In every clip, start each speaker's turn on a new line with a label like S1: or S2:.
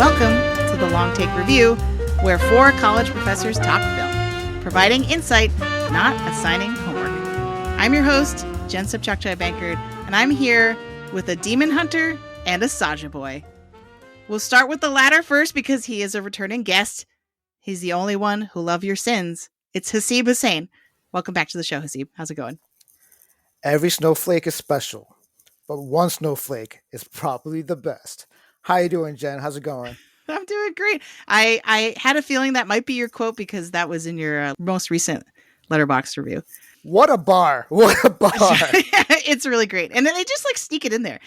S1: Welcome to the Long Take Review, where four college professors talk film, providing insight, not assigning homework. I'm your host, Jen Subchakchai-Bankard, and I'm here with a demon hunter and a Saja boy. We'll start with the latter first because he is a returning guest. He's the only one who'll love your sins. It's Hasib Hussain. Welcome back to the show, Hasib. How's it going?
S2: Every snowflake is special, but one snowflake is probably the best. How you doing, Jen? How's it going?
S1: I'm doing great. I had a feeling that might be your quote because that was in your most recent Letterboxd review.
S2: What a bar. What a bar.
S1: It's really great. And then they just sneak it in there.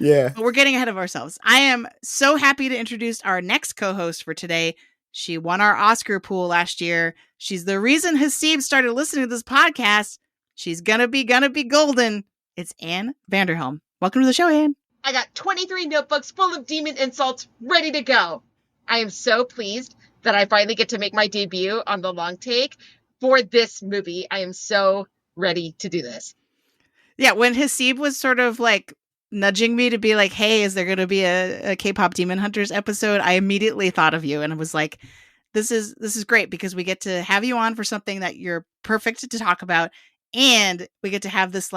S2: Yeah.
S1: But we're getting ahead of ourselves. I am so happy to introduce our next co-host for today. She won our Oscar pool last year. She's the reason Hasib started listening to this podcast. She's gonna be golden. It's Anne Vanderhelm. Welcome to the show, Anne.
S3: I got 23 notebooks full of demon insults ready to go. I am so pleased that I finally get to make my debut on the Long Take for this movie. I am so ready to do this.
S1: Yeah, when Hasib was sort of nudging me to be like, hey, is there going to be a K-pop Demon Hunters episode? I immediately thought of you and I was like, this is great because we get to have you on for something that you're perfect to talk about. And we get to have this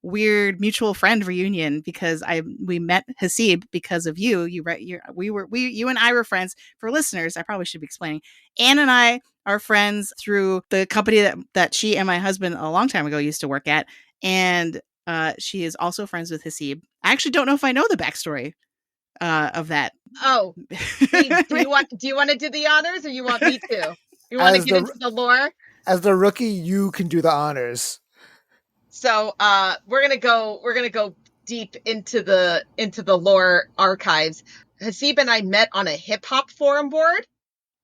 S1: weird mutual friend reunion because we met Hasib because of you. You and I were friends. For listeners, I probably should be explaining. Anne and I are friends through the company that she and my husband a long time ago used to work at, and she is also friends with Hasib. I actually don't know if I know the backstory of that.
S3: Oh, do you want to do the honors, or you want me to? You want to get into the lore?
S2: As the rookie, you can do the honors.
S3: So we're gonna go deep into the lore archives. Hasib and I met on a hip hop forum board,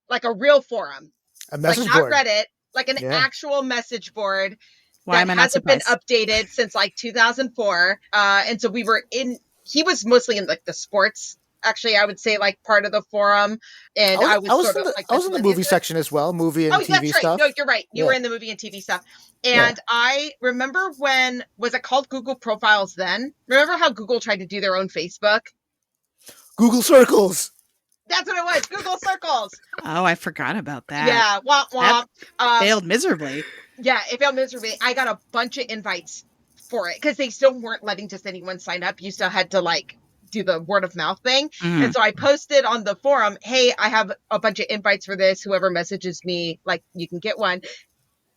S3: like a real forum,
S2: a message
S3: board,
S2: not
S3: Reddit, like an actual message board.
S1: Why am I not surprised?
S3: Hasn't been updated since 2004, and so we were in. He was mostly in the sports. Actually, I would say part of the forum, and I was
S2: in the movie section as well, movie and TV
S3: that's right.
S2: stuff.
S3: No, you're right. You were in the movie and TV stuff. And I remember was it called Google Profiles then? Remember how Google tried to do their own Facebook?
S2: Google Circles.
S3: That's what it was. Google Circles.
S1: Oh, I forgot about that.
S3: Yeah. Womp womp.
S1: That failed miserably.
S3: Yeah, it failed miserably. I got a bunch of invites for it because they still weren't letting just anyone sign up. You still had to do the word of mouth thing. Mm. And so I posted on the forum, hey, I have a bunch of invites for this. Whoever messages me, you can get one.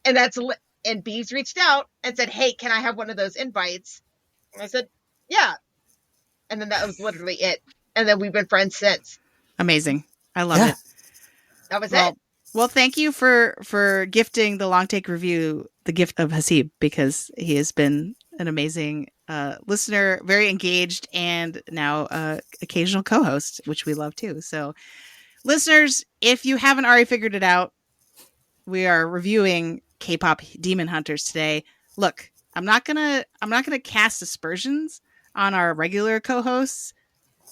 S3: And and Bees reached out and said, hey, can I have one of those invites? And I said, yeah. And then that was literally it. And then we've been friends since.
S1: Amazing. I love it.
S3: That was it.
S1: Well, thank you for gifting the Long Take Review the gift of Hasib, because he has been an amazing listener, very engaged, and now occasional co-host, which we love too. So listeners, if you haven't already figured it out, we are reviewing K-pop Demon Hunters today. Look, I'm not gonna cast aspersions on our regular co-hosts,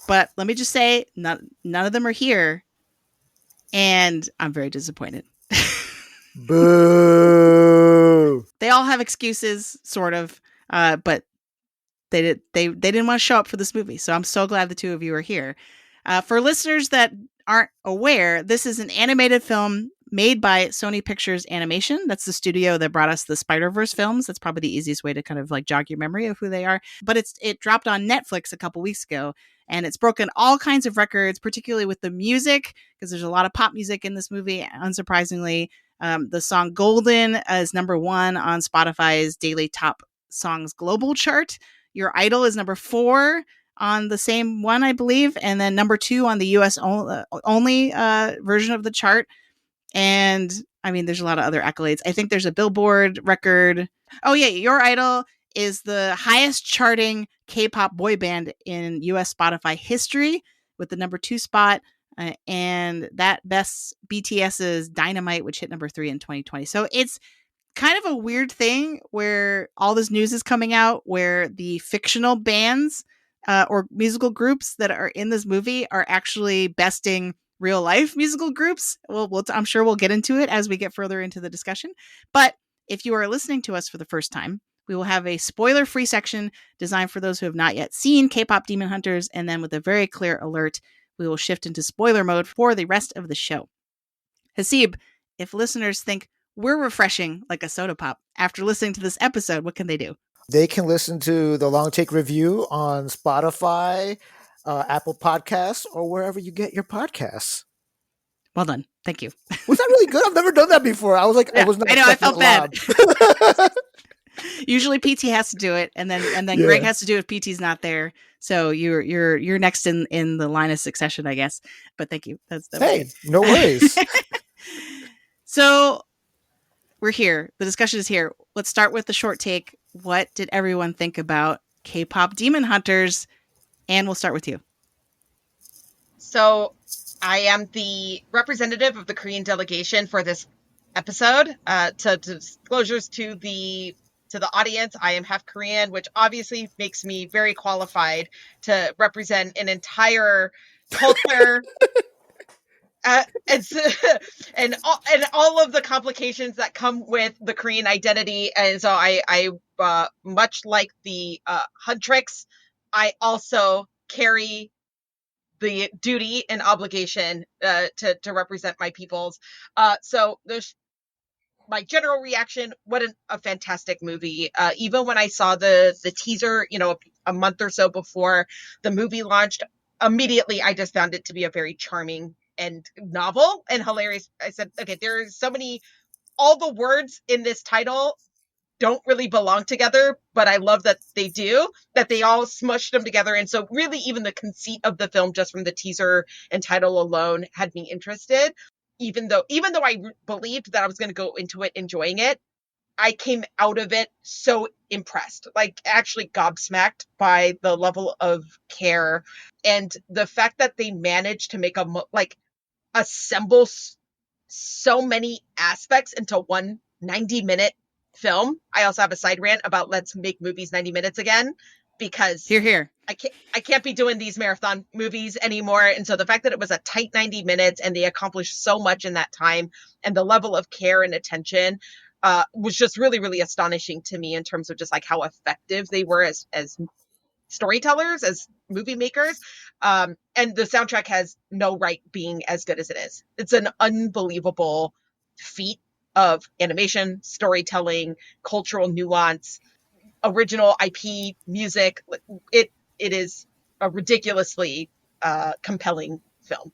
S1: but let me just say none of them are here, and I'm very disappointed.
S2: Boo!
S1: They all have excuses, sort of, but they didn't want to show up for this movie. So I'm so glad the two of you are here. For listeners that aren't aware, this is an animated film made by Sony Pictures Animation. That's the studio that brought us the Spider-Verse films. That's probably the easiest way to kind of jog your memory of who they are. But it dropped on Netflix a couple weeks ago, and it's broken all kinds of records, particularly with the music, because there's a lot of pop music in this movie, unsurprisingly. The song Golden is #1 on Spotify's daily top songs global chart. Your Idol is #4 on the same one, I believe. And then #2 on the US only version of the chart. And I mean, there's a lot of other accolades. I think there's a Billboard record. Oh yeah, Your Idol is the highest charting K-pop boy band in US Spotify history with the #2 spot. And that bests BTS's Dynamite, which hit #3 in 2020. So it's kind of a weird thing where all this news is coming out where the fictional bands or musical groups that are in this movie are actually besting real life musical groups. I'm sure we'll get into it as we get further into the discussion. But if you are listening to us for the first time, we will have a spoiler-free section designed for those who have not yet seen K-pop Demon Hunters, and then with a very clear alert we will shift into spoiler mode for the rest of the show. Hasib, if listeners think we're refreshing like a soda pop after listening to this episode, what can they do?
S2: They can listen to the Long Take Review on Spotify, Apple Podcasts, or wherever you get your podcasts.
S1: Well done. Thank you.
S2: Was that really good? I've never done that before. I was like,
S1: Yeah,
S2: I was not.
S1: I know. I felt bad.
S2: Loud.
S1: Usually PT has to do it, and then
S2: Yeah.
S1: Greg has to do it if PT's not there. So you're next in the line of succession, I guess. But thank you. That was
S2: Hey,
S1: good.
S2: no worries.
S1: So we're here. The discussion is here. Let's start with the short take. What did everyone think about K-pop Demon Hunters? And we'll start with you.
S3: So I am the representative of the Korean delegation for this episode. To disclosures to the audience, I am half Korean, which obviously makes me very qualified to represent an entire culture. And all of the complications that come with the Korean identity. And so I much like the Huntrix, I also carry the duty and obligation to represent my peoples. So there's my general reaction. What a fantastic movie. Even when I saw the teaser, a month or so before the movie launched, immediately I just found it to be a very charming and novel and hilarious. I said, okay, there's so many, all the words in this title don't really belong together, but I love that they do, that they all smushed them together. And so really even the conceit of the film, just from the teaser and title alone, had me interested. Even though I believed that I was going to go into it enjoying it, I came out of it so impressed, like actually gobsmacked by the level of care and the fact that they managed to make assemble so many aspects into one 90-minute film. I also have a side rant about let's make movies 90 minutes again, because
S1: Here.
S3: I can't be doing these marathon movies anymore. And so the fact that it was a tight 90 minutes and they accomplished so much in that time, and the level of care and attention was just really, really astonishing to me in terms of just like how effective they were as storytellers, as movie makers. And the soundtrack has no right being as good as it is. It's an unbelievable feat of animation, storytelling, cultural nuance, original IP music. It is a ridiculously compelling film.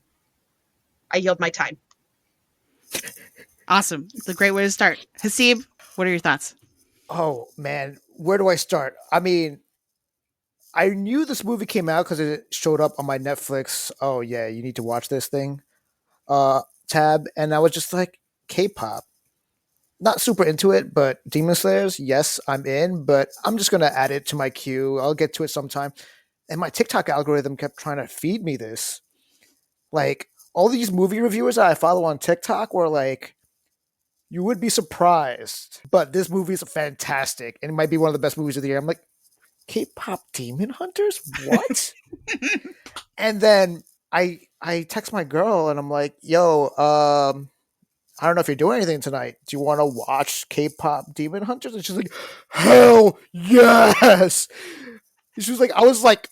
S3: I yield my time.
S1: Awesome. It's a great way to start. Hasib, what are your thoughts?
S2: Oh man, where do I start? I mean, I knew this movie came out because it showed up on my Netflix. Oh yeah, you need to watch this thing. Tab, and I was just like, K-pop. Not super into it, but Demon Slayers, yes, I'm in. But I'm just gonna add it to my queue. I'll get to it sometime. And my TikTok algorithm kept trying to feed me this. Like all these movie reviewers that I follow on TikTok were like, you would be surprised, but this movie is fantastic, and it might be one of the best movies of the year. I'm like, K-pop Demon Hunters? What? And then I text my girl and I'm like, yo, I don't know if you're doing anything tonight. Do you want to watch K-pop Demon Hunters? And she's like, hell yes. She was like, I was like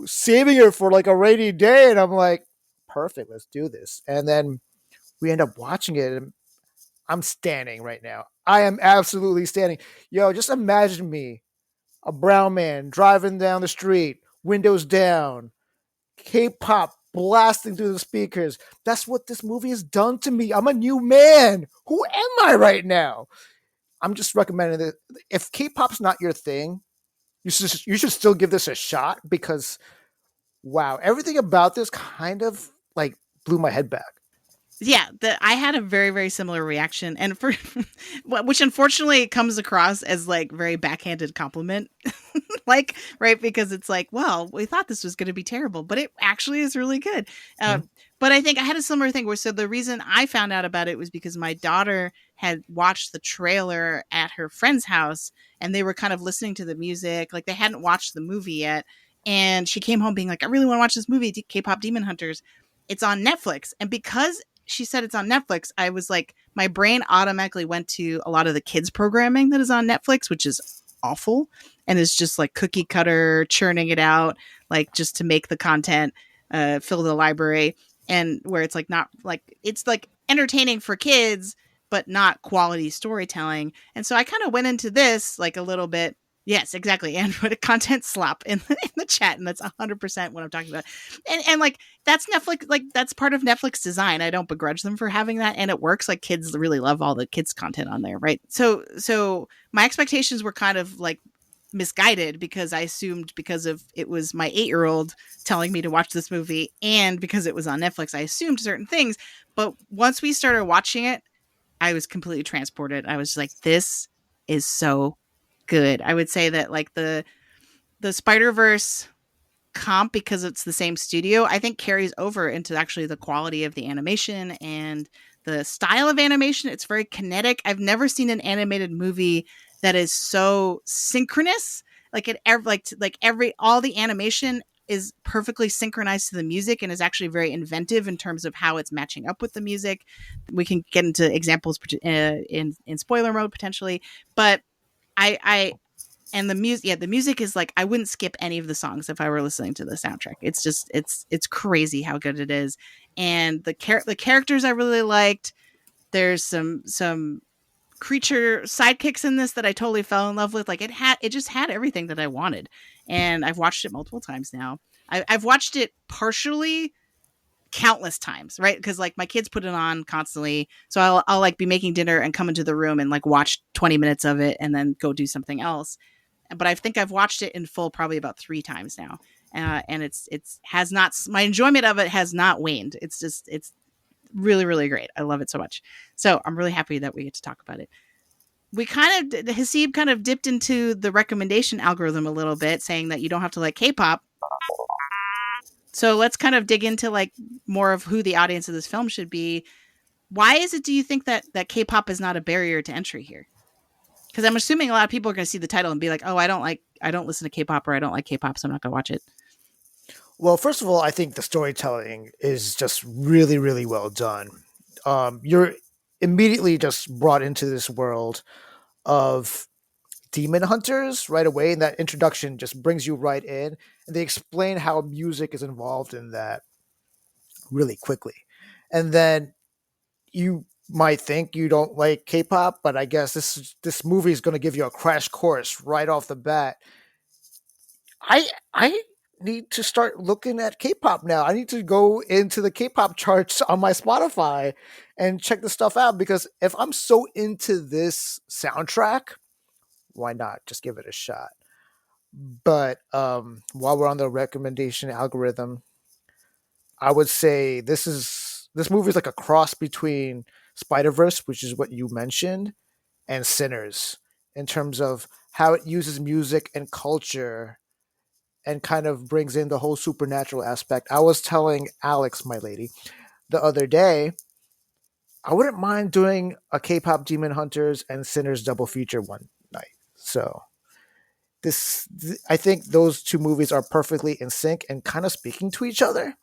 S2: saving her for like a rainy day, and I'm like, perfect, let's do this. And then we end up watching it, and I'm standing right now. I am absolutely standing. Yo, just imagine me, a brown man driving down the street, windows down, K-pop blasting through the speakers. That's what this movie has done to me. I'm a new man. Who am I right now? I'm just recommending that if K-pop's not your thing, you should still give this a shot, because wow, everything about this kind of like blew my head back.
S1: Yeah, I had a very, very similar reaction, and for which unfortunately comes across as like very backhanded compliment, like, right, because it's like, well, we thought this was going to be terrible, but it actually is really good. But I think I had a similar thing where, so the reason I found out about it was because my daughter had watched the trailer at her friend's house, and they were kind of listening to the music, like they hadn't watched the movie yet, and she came home being like, I really want to watch this movie, K-pop Demon Hunters. It's on Netflix, and because she said it's on Netflix, I was like, my brain automatically went to a lot of the kids programming that is on Netflix, which is awful and is just like cookie cutter, churning it out, like just to make the content. fill the library, and where it's like not like it's like entertaining for kids, but not quality storytelling. And so I kind of went into this like a little bit. Yes, exactly. And put a content slop in the chat. And that's 100% what I'm talking about. And like, that's Netflix, like that's part of Netflix design. I don't begrudge them for having that. And it works. Like kids really love all the kids content on there. Right. So my expectations were kind of like misguided because I assumed because of it was my 8-year-old telling me to watch this movie and because it was on Netflix, I assumed certain things. But once we started watching it, I was completely transported. I was like, this is so good. I would say that like the Spider-Verse comp, because it's the same studio, I think carries over into actually the quality of the animation and the style of animation. It's very kinetic. I've never seen an animated movie that is so synchronous. Like it every all the animation is perfectly synchronized to the music and is actually very inventive in terms of how it's matching up with the music. We can get into examples in spoiler mode potentially, but I and the music, yeah, the music is like I wouldn't skip any of the songs if I were listening to the soundtrack. It's just it's crazy how good it is, and the characters I really liked. There's some creature sidekicks in this that I totally fell in love with. Like it just had everything that I wanted, and I've watched it multiple times now. I've watched it partially countless times, right? Because like my kids put it on constantly, so I'll like be making dinner and come into the room and like watch 20 minutes of it and then go do something else. But I think I've watched it in full probably about 3 times now, and it's has not, my enjoyment of it has not waned. It's really really great. I love it so much. So I'm really happy that we get to talk about it. We kind of Hasib kind of dipped into the recommendation algorithm a little bit, saying that you don't have to like K-pop. So let's kind of dig into like more of who the audience of this film should be. Why is it, do you think that K-pop is not a barrier to entry here? Because I'm assuming a lot of people are going to see the title and be like, oh, I don't listen to K-pop, or I don't like K-pop, so I'm not going to watch it.
S2: Well, first of all, I think the storytelling is just really, really well done. You're immediately just brought into this world of demon hunters right away, and that introduction just brings you right in, and they explain how music is involved in that really quickly. And then you might think you don't like K-pop, but I guess this movie is going to give you a crash course right off the bat. I need to start looking at K-pop now. I need to go into the K-pop charts on my Spotify and check the stuff out, because if I'm so into this soundtrack, why not just give it a shot? But while we're on the recommendation algorithm, I would say this movie is like a cross between Spider-Verse, which is what you mentioned, and Sinners, in terms of how it uses music and culture and kind of brings in the whole supernatural aspect. I was telling Alex, my lady, the other day, I wouldn't mind doing a K-pop Demon Hunters and Sinners double feature one night. So I think those two movies are perfectly in sync and kind of speaking to each other.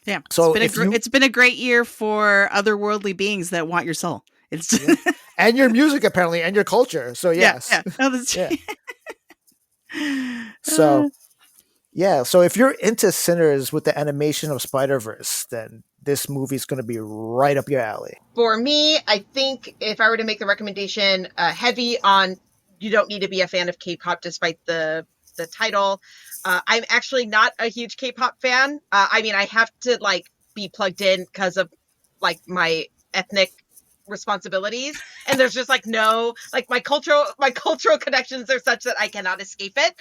S1: Yeah,
S2: So
S1: it's been a great year for otherworldly beings that want your soul. It's
S2: yeah. And your music apparently, and your culture. So yes,
S1: yeah. Oh, that's
S2: yeah. So yeah, so if you're into Sinners with the animation of Spider-Verse, then this movie's going to be right up your alley.
S3: For me, I think if I were to make the recommendation, heavy on, you don't need to be a fan of K-pop despite the title. I'm actually not a huge K-pop fan. I mean, I have to like be plugged in because of like my ethnic responsibilities, and there's just like no, like my cultural connections are such that I cannot escape it.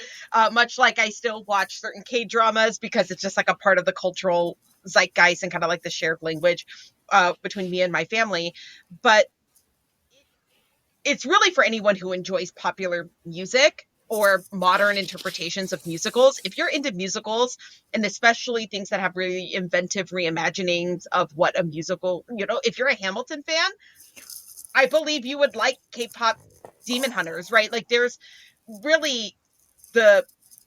S3: Much like I still watch certain K-dramas because it's just like a part of the cultural zeitgeist and kind of like the shared language between me and my family. But it's really for anyone who enjoys popular music or modern interpretations of musicals. If you're into musicals, and especially things that have really inventive reimaginings of what a musical, if you're a Hamilton fan, I believe you would like K-pop Demon Hunters, right? Like there's really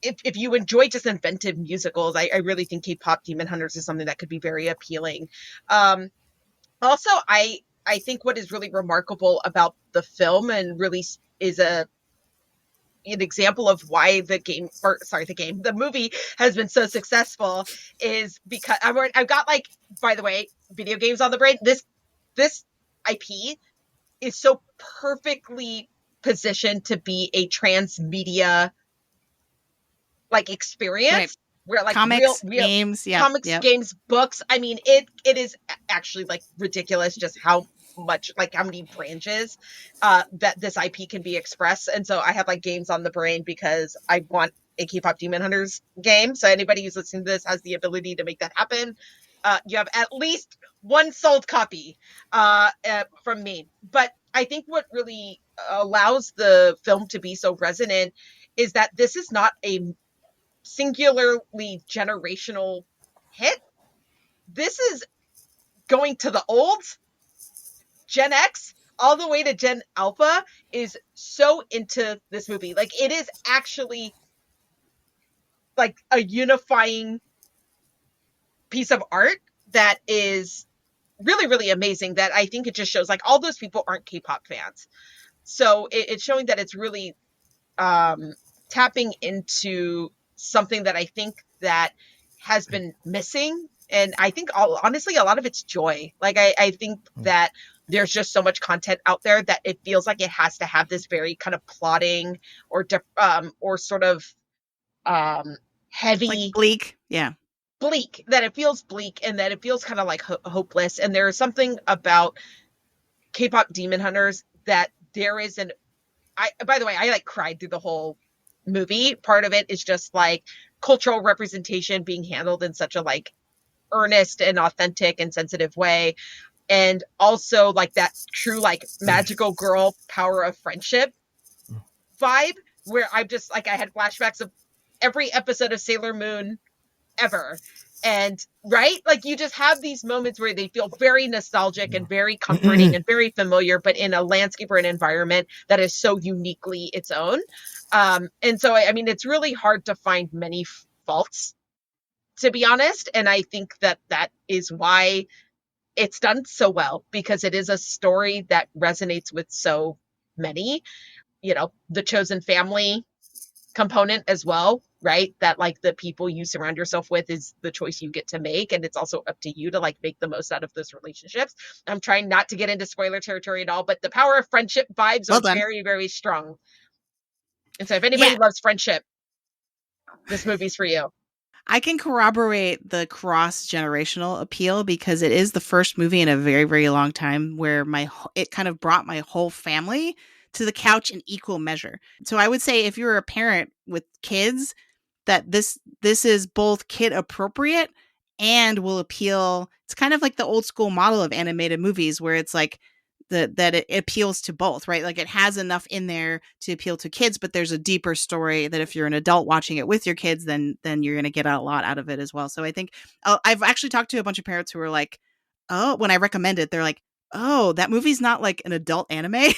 S3: if you enjoy just inventive musicals, I really think K-pop Demon Hunters is something that could be very appealing. Also, I think what is really remarkable about the film, and really is a an example of why the movie has been so successful is because I've got, like, by the way, video games on the brain. This IP is so perfectly positioned to be a transmedia, like, experience,
S1: Right.
S3: where, like,
S1: Comics,
S3: real
S1: games,
S3: comics, games, books. I mean, it is actually, like, ridiculous just how much, like, how many branches that this IP can be expressed. And so I have, like, games on the brain because I want a K-pop Demon Hunters game. So anybody who's listening to this has the ability to make that happen. You have at least one sold copy from me. But I think what really allows the film to be so resonant is that this is not a singularly generational hit. This is going to the old Gen X all the way to Gen Alpha is so into this movie. Like, it is actually, like, a unifying piece of art that is really, really amazing, that I think it just shows, like, all those people aren't K-pop fans. So it's showing that it's really tapping into something that I think that has been missing. And I think, honestly, a lot of it's joy. Like, I think that there's just so much content out there that it feels like it has to have this very kind of plotting or sort of heavy,
S1: like bleak. Yeah.
S3: bleak, that it feels bleak and that it feels kind of like hopeless. And there is something about K-pop Demon Hunters that there is by the way, I, like, cried through the whole movie. Part of it is just, like, cultural representation being handled in such a, like, earnest and authentic and sensitive way. And also, like, that true, like, magical girl power of friendship vibe, where I'm just, like, I had flashbacks of every episode of Sailor Moon ever. And right, like, you just have these moments where they feel very nostalgic and very comforting and very familiar, but in a landscape or an environment that is so uniquely its own. And so, I mean, it's really hard to find many faults, to be honest. And I think that is why it's done so well, because it is a story that resonates with so many. The chosen family component as well, right? That, like, the people you surround yourself with is the choice you get to make, and it's also up to you to, like, make the most out of those relationships. I'm trying not to get into spoiler territory at all, but the power of friendship vibes are very, very strong. And so if anybody loves friendship, this movie's for you.
S1: I can corroborate the cross-generational appeal because it is the first movie in a very, very long time where it kind of brought my whole family to the couch in equal measure. So I would say if you're a parent with kids, that this is both kid appropriate and will appeal. It's kind of like the old school model of animated movies where it's like that it appeals to both, right? Like, it has enough in there to appeal to kids, but there's a deeper story that if you're an adult watching it with your kids, then you're going to get a lot out of it as well. So I think I've actually talked to a bunch of parents who are like, oh, when I recommend it, they're like, oh, that movie's not like an adult anime.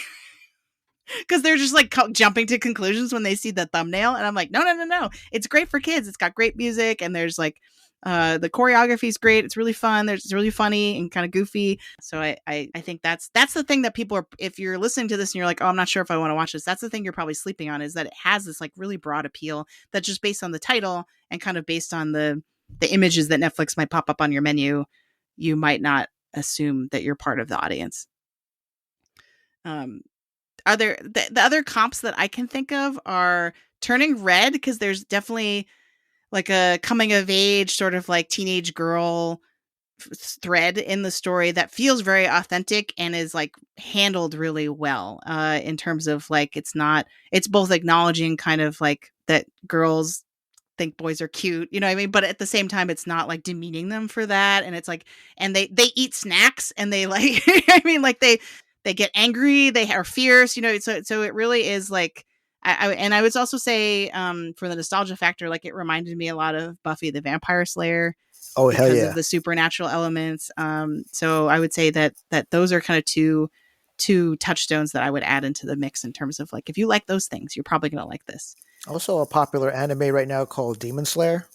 S1: Because they're just like jumping to conclusions when they see the thumbnail. And I'm like, no. It's great for kids. It's got great music. And there's like, the choreography is great. It's really fun. It's really funny and kind of goofy. So I think that's the thing that people are, if you're listening to this and you're like, oh, I'm not sure if I want to watch this. That's the thing you're probably sleeping on, is that it has this like really broad appeal that just based on the title and kind of based on the images that Netflix might pop up on your menu, you might not assume that you're part of the audience. Are there the other comps that I can think of are Turning Red, because there's definitely like a coming of age sort of like teenage girl thread in the story that feels very authentic and is like handled really well in terms of like it's both acknowledging kind of like that girls think boys are cute, you know what I mean? But at the same time, it's not like demeaning them for that. And it's like, and they eat snacks and they like, I mean, like they get angry, they are fierce, you know? So it really is like, and I would also say for the nostalgia factor, like it reminded me a lot of Buffy the Vampire Slayer.
S2: Oh, hell yeah.
S1: Because of the supernatural elements. So I would say that those are kind of two touchstones that I would add into the mix in terms of like, if you like those things, you're probably going to like this.
S2: Also a popular anime right now called Demon Slayer.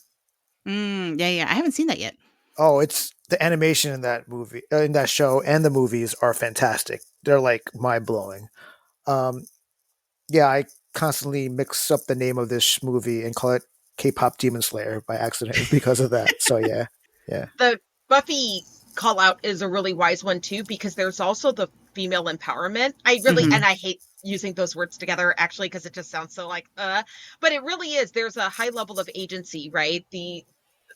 S1: Yeah. I haven't seen that yet.
S2: Oh, it's the animation in that movie, in that show, and the movies are fantastic. They're like mind blowing. Yeah, I constantly mix up the name of this movie and call it K-pop Demon Slayer by accident because of that. So yeah.
S3: The Buffy call out is a really wise one too, because there's also the female empowerment. And I hate using those words together actually, because it just sounds so like, but it really is. There's a high level of agency, right? The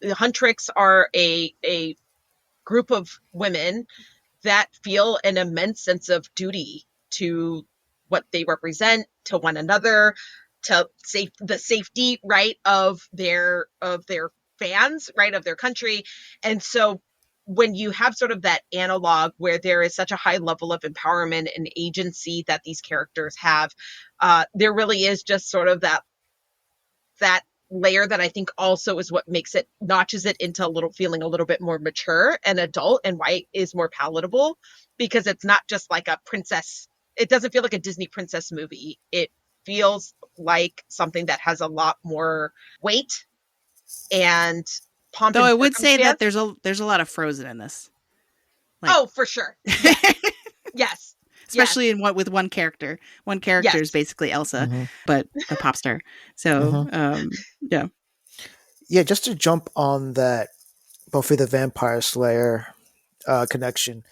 S3: Huntrix are a group of women that feel an immense sense of duty to what they represent, to one another, to the safety, right, of their fans, right, of their country. And so when you have sort of that analog where there is such a high level of empowerment and agency that these characters have, there really is just sort of that layer that I think also is what makes it, notches it into feeling a little bit more mature and adult, and why it is more palatable, because it's not just like a princess. It doesn't feel like a Disney princess movie. It feels like something that has a lot more weight and pomp
S1: Though
S3: and
S1: I would say that
S3: circumstance.
S1: there's a lot of Frozen in this.
S3: Oh, for sure. Yes. Yes.
S1: Especially in with one character. One character is basically Elsa, but a pop star. So, yeah.
S2: Yeah, just to jump on that Buffy the Vampire Slayer connection.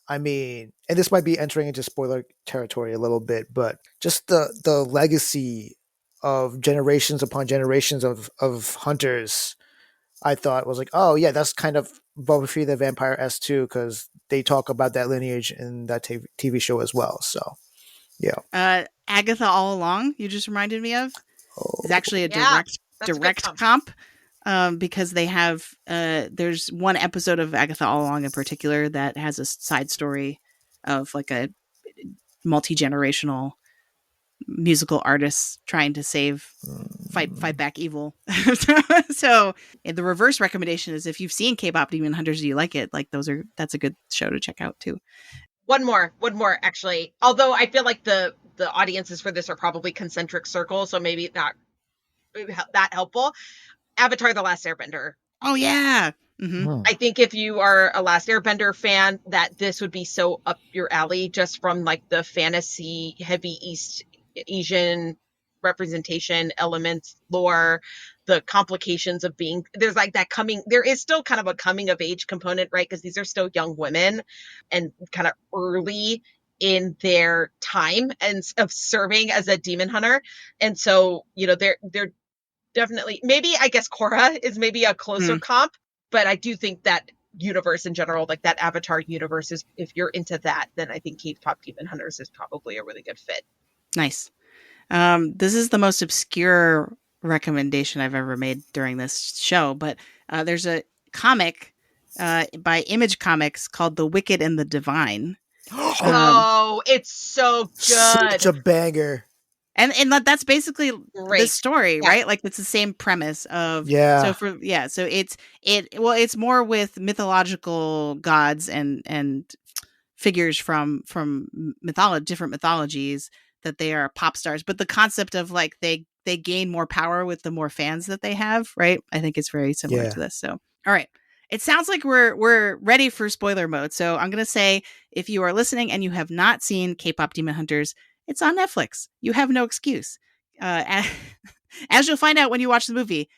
S2: I mean, and this might be entering into spoiler territory a little bit, but just the legacy of generations upon generations of hunters, I thought was like, oh yeah, that's kind of Buffy the Vampire S too, because they talk about that lineage in that TV show as well. So yeah.
S1: Agatha All Along, you just reminded me of, is actually a
S3: Yeah,
S1: direct comp. Because they have there's one episode of Agatha All Along in particular that has a side story of like a multi-generational musical artist trying to fight back evil. So the reverse recommendation is, if you've seen K-pop Demon Hunters, do you like it? Like that's a good show to check out too.
S3: One more actually. Although I feel like the audiences for this are probably concentric circles, so maybe not that helpful. Avatar: The Last Airbender.
S1: Oh yeah.
S3: I think if you are a Last Airbender fan, that this would be so up your alley, just from like the fantasy heavy East Asian representation elements, lore, the complications of being, there's like that there is still kind of a coming of age component, right? Because these are still young women and kind of early in their time and of serving as a demon hunter. And so, they're definitely, maybe I guess Korra is maybe a closer comp, but I do think that universe in general, like that Avatar universe, is, if you're into that, then I think K-pop Demon Hunters is probably a really good fit.
S1: Nice. This is the most obscure recommendation I've ever made during this show, but there's a comic by Image Comics called The Wicked and the Divine.
S3: It's so good.
S2: Such a banger.
S1: And that's basically the story, right? Like it's the same premise of so it's more with mythological gods and figures from different mythologies, that they are pop stars, but the concept of like they gain more power with the more fans that they have, right? I think it's very similar to this. So, all right. It sounds like we're ready for spoiler mode. So I'm going to say, if you are listening and you have not seen K-pop Demon Hunters, it's on Netflix. You have no excuse. As you'll find out when you watch the movie,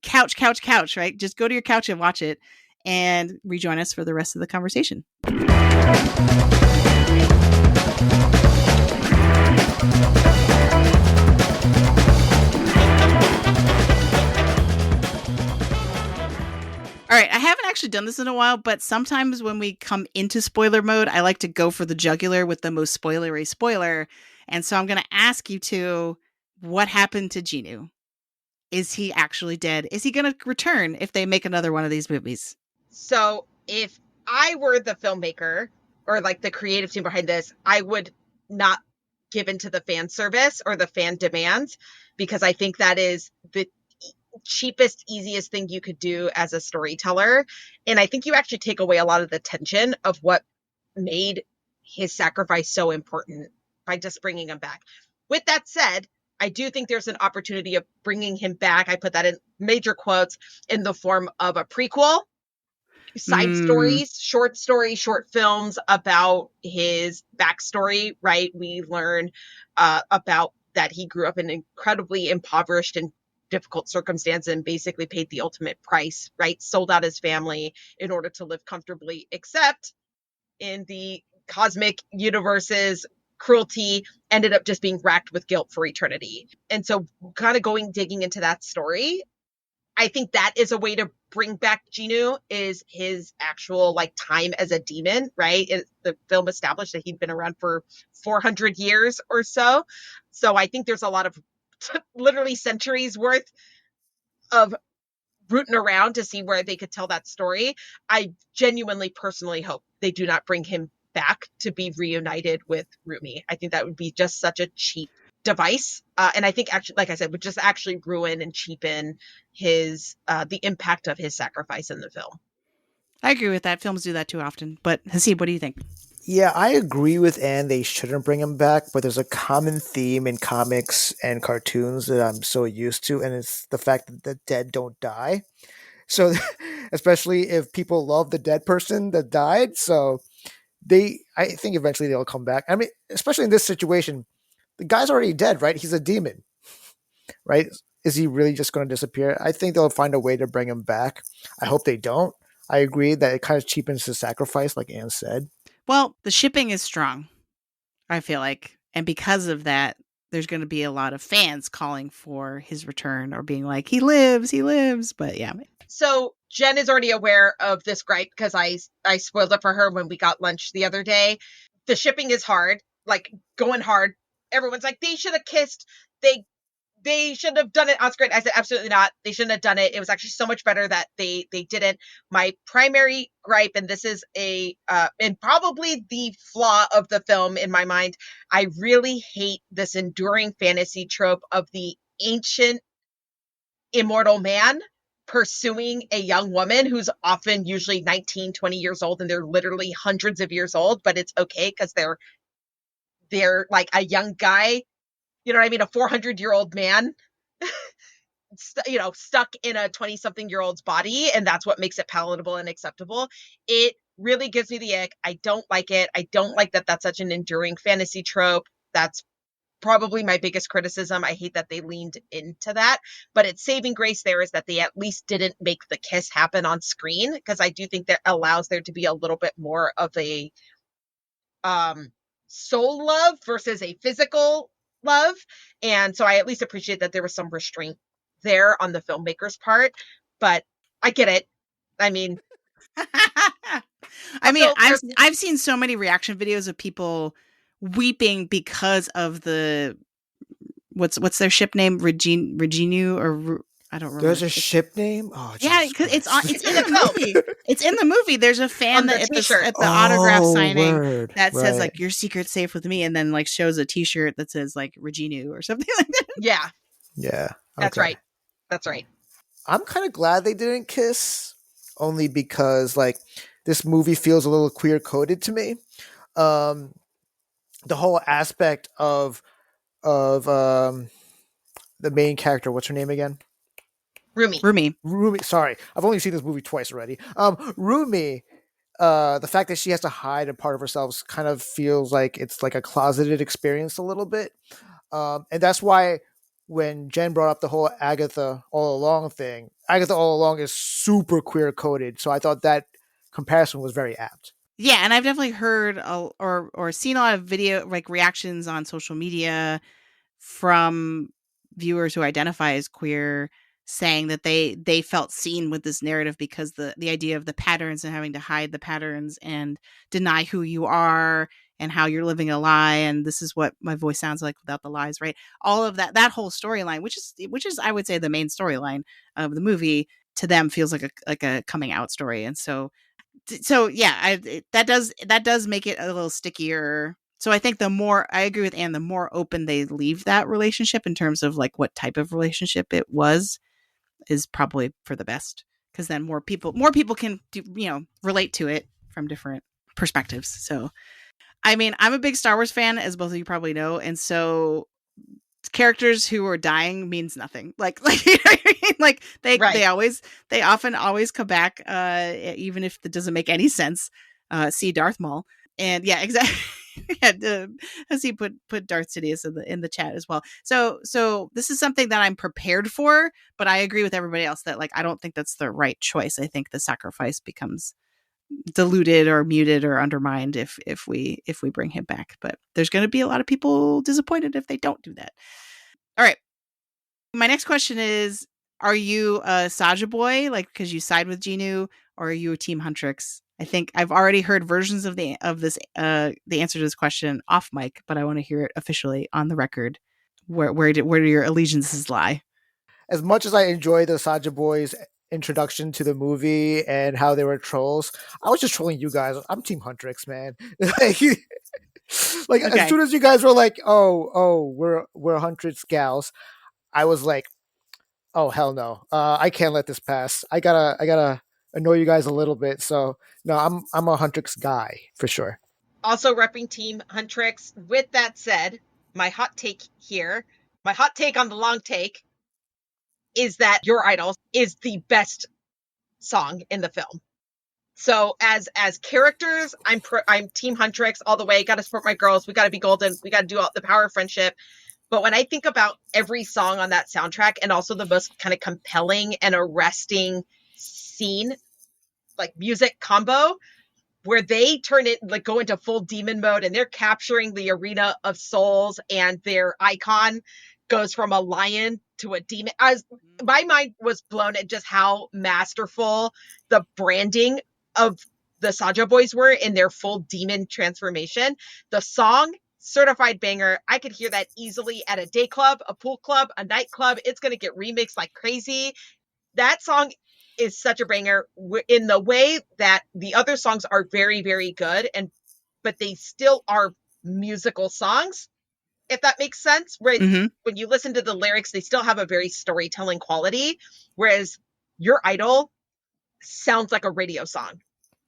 S1: couch, right? Just go to your couch and watch it and rejoin us for the rest of the conversation. All right, I haven't actually done this in a while, but sometimes when we come into spoiler mode, I like to go for the jugular with the most spoilery spoiler. And so I'm going to ask you two, what happened to Genu? Is he actually dead? Is he going to return if they make another one of these movies?
S3: So if I were the filmmaker or like the creative team behind this, I would not give into the fan service or the fan demands, because I think that is the cheapest, easiest thing you could do as a storyteller. And I think you actually take away a lot of the tension of what made his sacrifice so important by just bringing him back. With that said, I do think there's an opportunity of bringing him back. I put that in major quotes, in the form of a prequel, side stories, short films about his backstory, right? We learn about that he grew up in incredibly impoverished and difficult circumstances and basically paid the ultimate price, right? Sold out his family in order to live comfortably, except in the cosmic universe's cruelty ended up just being racked with guilt for eternity. And so kind of digging into that story, I think that is a way to bring back Jinwoo, is his actual like time as a demon, right? The film established that he'd been around for 400 years or so. So I think there's a lot of literally centuries worth of rooting around to see where they could tell that story. I genuinely personally hope they do not bring him back to be reunited with Rumi. I think that would be just such a cheap device. And I think actually, like I said, would just actually ruin and cheapen his the impact of his sacrifice in the film.
S1: I agree with that. Films do that too often. But Hasib, what do you think?
S2: Yeah, I agree with Anne. They shouldn't bring him back, but there's a common theme in comics and cartoons that I'm so used to, and it's the fact that the dead don't die. So, especially if people love the dead person that died, so I think eventually they'll come back. I mean, especially in this situation, the guy's already dead, right? He's a demon, right? Is he really just going to disappear? I think they'll find a way to bring him back. I hope they don't. I agree that it kind of cheapens his sacrifice, like Anne said.
S1: Well, the shipping is strong, I feel like. And because of that, there's going to be a lot of fans calling for his return or being like, he lives. But yeah.
S3: So Jen is already aware of this gripe because I spoiled it for her when we got lunch the other day. The shipping is hard, like going hard. Everyone's like, they should have kissed. They should have done it on screen. I said, absolutely not. They shouldn't have done it. It was actually so much better that they didn't. My primary gripe, and this is and probably the flaw of the film in my mind, I really hate this enduring fantasy trope of the ancient immortal man pursuing a young woman who's often usually 19, 20 years old, and they're literally hundreds of years old, but it's okay because they're like a young guy. You know what I mean? A 400-year-old man, stuck in a 20-something-year-old's body, and that's what makes it palatable and acceptable. It really gives me the ick. I don't like it. I don't like that that's such an enduring fantasy trope. That's probably my biggest criticism. I hate that they leaned into that, but its saving grace there is that they at least didn't make the kiss happen on screen, because I do think that allows there to be a little bit more of a soul love versus a physical love. And so I at least appreciate that there was some restraint there on the filmmaker's part, but I get it. I mean,
S1: I've seen so many reaction videos of people weeping because of the what's their ship name, Reginu, or I don't remember.
S2: There's a ship name. Oh,
S1: yeah, because it's in the movie. It's in the movie. There's a fan that at the autograph signing that says like "Your secret's safe with me," and then like shows a T-shirt that says like Reginu or something like that.
S3: Yeah,
S2: yeah,
S3: okay. That's right.
S2: I'm kind of glad they didn't kiss, only because like this movie feels a little queer coded to me. The whole aspect of the main character, what's her name again?
S1: Rumi.
S2: Sorry, I've only seen this movie twice already. Rumi, the fact that she has to hide a part of herself kind of feels like it's like a closeted experience a little bit. And that's why when Jen brought up the whole Agatha All Along thing, Agatha All Along is super queer coded. So I thought that comparison was very apt.
S1: Yeah, and I've definitely heard or seen a lot of video like reactions on social media from viewers who identify as queer, saying that they felt seen with this narrative because the idea of the patterns and having to hide the patterns and deny who you are and how you're living a lie, and this is what my voice sounds like without the lies, right? All of that whole storyline, which is I would say the main storyline of the movie, to them feels like a coming out story. And so yeah, that does make it a little stickier. So I think I agree with Anne, the more open they leave that relationship in terms of like what type of relationship it was is probably for the best, because then more people can relate to it from different perspectives. So I mean, I'm a big Star Wars fan, as both of you probably know, and so characters who are dying means nothing. Like you know what I mean? Like they often always come back, even if it doesn't make any sense. See Darth Maul, and yeah, exactly. Yeah, as he put Darth Sidious in the chat as well. So this is something that I'm prepared for, but I agree with everybody else that like I don't think that's the right choice. I think the sacrifice becomes diluted or muted or undermined if we bring him back. But there's going to be a lot of people disappointed if they don't do that. All right. My next question is: are you a Saja boy, like because you side with Genu, or are you a Team Huntrix? I think I've already heard versions of the answer to this question off mic, but I want to hear it officially on the record. Where do your allegiances lie?
S2: As much as I enjoy the Saja Boys introduction to the movie and how they were trolls, I was just trolling you guys. I'm Team Huntrix, man. Like
S1: Okay.
S2: as soon as you guys were like, we're Huntrix gals, I was like, oh hell no, I can't let this pass. I gotta annoy you guys a little bit. So no, I'm a Huntrix guy for sure.
S3: Also repping Team Huntrix. With that said, my hot take on the long take is that Your Idol is the best song in the film. So as characters, I'm Team Huntrix all the way. Got to support my girls. We got to be golden. We got to do all the power of friendship. But when I think about every song on that soundtrack, and also the most kind of compelling and arresting scene, like music combo, where they turn it, like go into full demon mode, and they're capturing the arena of souls, and their icon goes from a lion to a demon. My mind was blown at just how masterful the branding of the Saja Boys were in their full demon transformation. The song, certified banger. I could hear that easily at a day club, a pool club, a nightclub. It's going to get remixed like crazy. That song is such a banger in the way that the other songs are very, very good, but they still are musical songs, if that makes sense. Where when you listen to the lyrics, they still have a very storytelling quality, whereas Your Idol sounds like a radio song.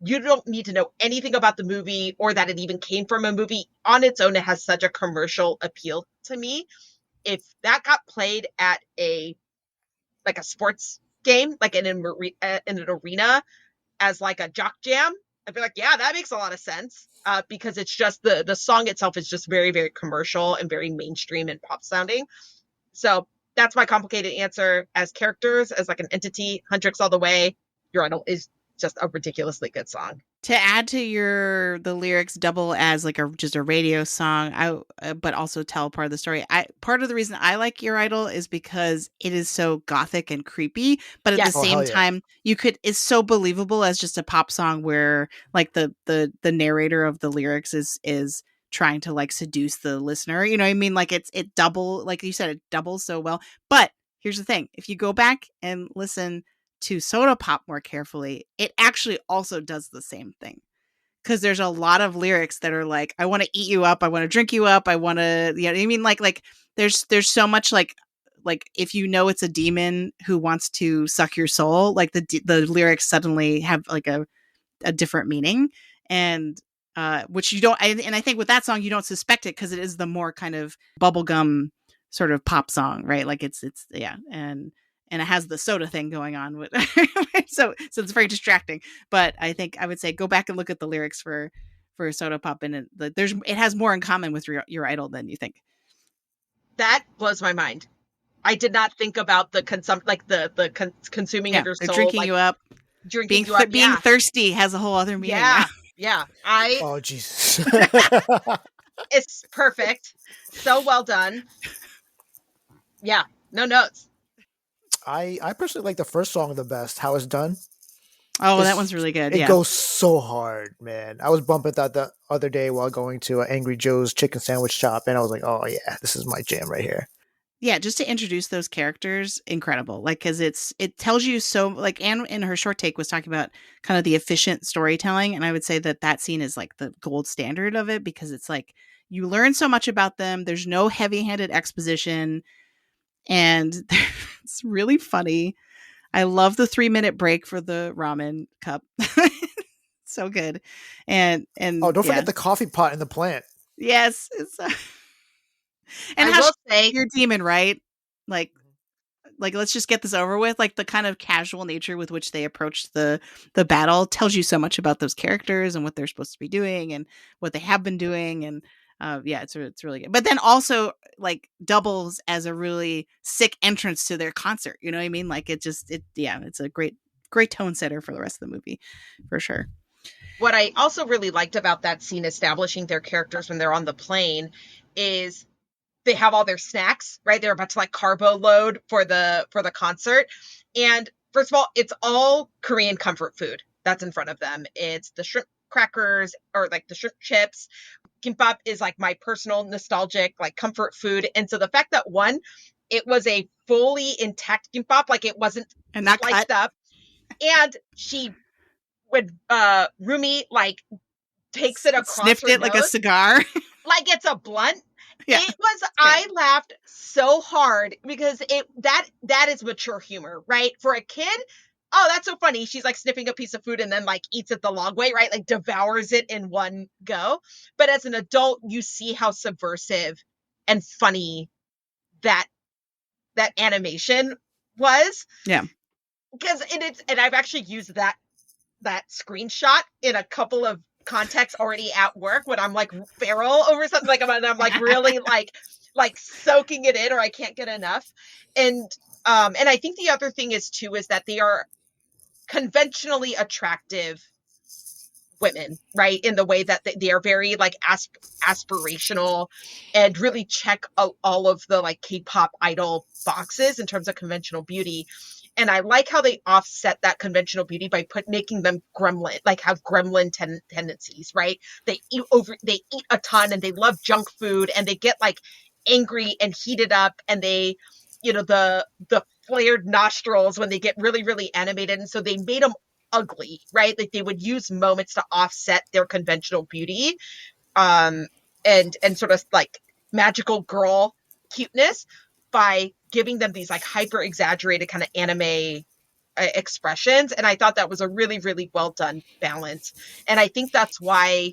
S3: You don't need to know anything about the movie or that it even came from a movie. On its own, it has such a commercial appeal to me. If that got played at a sports game, like in an arena as like a jock jam, I'd be like, yeah, that makes a lot of sense. Because it's just the song itself is just very, very commercial and very mainstream and pop sounding. So that's my complicated answer. As characters, as like an entity, Huntrix all the way. Your Idol is just a ridiculously good song.
S1: To add to the lyrics double as like just a radio song, but also tell part of the story. Part of the reason I like Your Idol is because it is so gothic and creepy, but at the same time, it's so believable as just a pop song where like the narrator of the lyrics is trying to like seduce the listener. You know what I mean? Like it double, like you said, it doubles so well. But here's the thing: if you go back and listen to Soda Pop more carefully, it actually also does the same thing. Because there's a lot of lyrics that are like, I want to eat you up, I want to drink you up, I want to, you know what I mean? Like there's so much like if you know it's a demon who wants to suck your soul, like the lyrics suddenly have like a different meaning. And which you don't, and I think with that song you don't suspect it because it is the more kind of bubblegum sort of pop song, right? Like it's yeah, and it has the soda thing going on with so it's very distracting. But I think I would say go back and look at the lyrics for Soda Pop, and it has more in common with your Idol than you think.
S3: That blows my mind. I did not think about the consuming of your soul,
S1: drinking
S3: like,
S1: you up,
S3: drinking you up.
S1: Being thirsty has a whole other meaning.
S3: Yeah.
S2: Oh Jesus.
S3: It's perfect. So well done. Yeah, no notes.
S2: I personally like the first song the best, How It's Done.
S1: Oh, that one's really good.
S2: It goes so hard, man. I was bumping that the other day while going to Angry Joe's chicken sandwich shop, and I was like, oh yeah, this is my jam right here.
S1: Yeah, just to introduce those characters, incredible. Like, because it tells you so, like, Anne in her short take was talking about kind of the efficient storytelling, and I would say that scene is like the gold standard of it, because it's like you learn so much about them. There's no heavy-handed exposition, and it's really funny. I love the 3-minute break for the ramen cup. So good. And
S2: don't forget the coffee pot in the plant.
S1: Yes. It's and
S3: I will say
S1: your demon, right? Like like, let's just get this over with. Like the kind of casual nature with which they approach the battle tells you so much about those characters and what they're supposed to be doing and what they have been doing. And yeah, it's really good. But then also like doubles as a really sick entrance to their concert. You know what I mean? Like it's a great tone setter for the rest of the movie, for sure.
S3: What I also really liked about that scene establishing their characters when they're on the plane is they have all their snacks, right? They're about to like carbo load for the concert. And first of all, it's all Korean comfort food that's in front of them. It's the shrimp crackers or like the shrimp chips. Kimbap is like my personal nostalgic like comfort food. And so the fact that one, it was a fully intact kimbap, like it wasn't
S1: and not
S3: sliced
S1: cut
S3: up. And she would Rumi like takes it across
S1: sniffed
S3: her
S1: it
S3: nose,
S1: like a cigar.
S3: like it's a blunt.
S1: Yeah.
S3: It was I laughed so hard because that is mature humor, right? For a kid, oh, that's so funny. She's like sniffing a piece of food and then like eats it the long way, right? Like devours it in one go. But as an adult, you see how subversive and funny that animation was.
S1: Yeah.
S3: Because and I've actually used that screenshot in a couple of contexts already at work when I'm like feral over something, like I'm like really like soaking it in, or I can't get enough. And I think the other thing is that they are conventionally attractive women, right? In the way that they are very like aspirational and really check all of the like K-pop idol boxes in terms of conventional beauty. And I like how they offset that conventional beauty by making them gremlin, like have gremlin tendencies, right? They eat a ton and they love junk food and they get like angry and heated up, and they, the flared nostrils when they get really, really animated. And so they made them ugly, right? Like they would use moments to offset their conventional beauty, and sort of like magical girl cuteness by giving them these like hyper exaggerated kind of anime expressions. And I thought that was a really, really well done balance. And I think that's why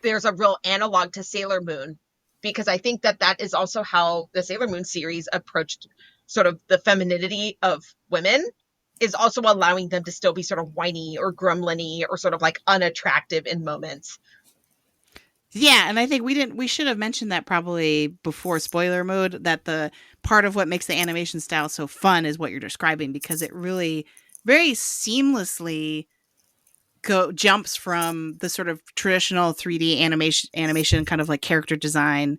S3: there's a real analog to Sailor Moon, because I think that is also how the Sailor Moon series approached sort of the femininity of women, is also allowing them to still be sort of whiny or gremlin-y or sort of like unattractive in moments.
S1: Yeah, and I think we should have mentioned that probably before spoiler mode, that the part of what makes the animation style so fun is what you're describing, because it really very seamlessly jumps from the sort of traditional 3D animation kind of like character design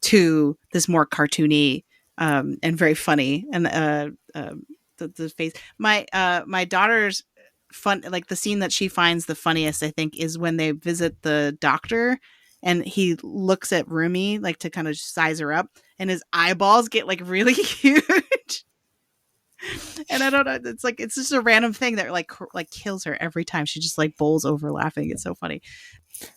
S1: to this more cartoony and very funny. And the face, my daughter's fun, like the scene that she finds the funniest, I think, is when they visit the doctor and he looks at Rumi like to kind of size her up, and his eyeballs get like really huge. And I don't know, it's just a random thing that like kills her every time. She just like bowls over laughing. It's so funny.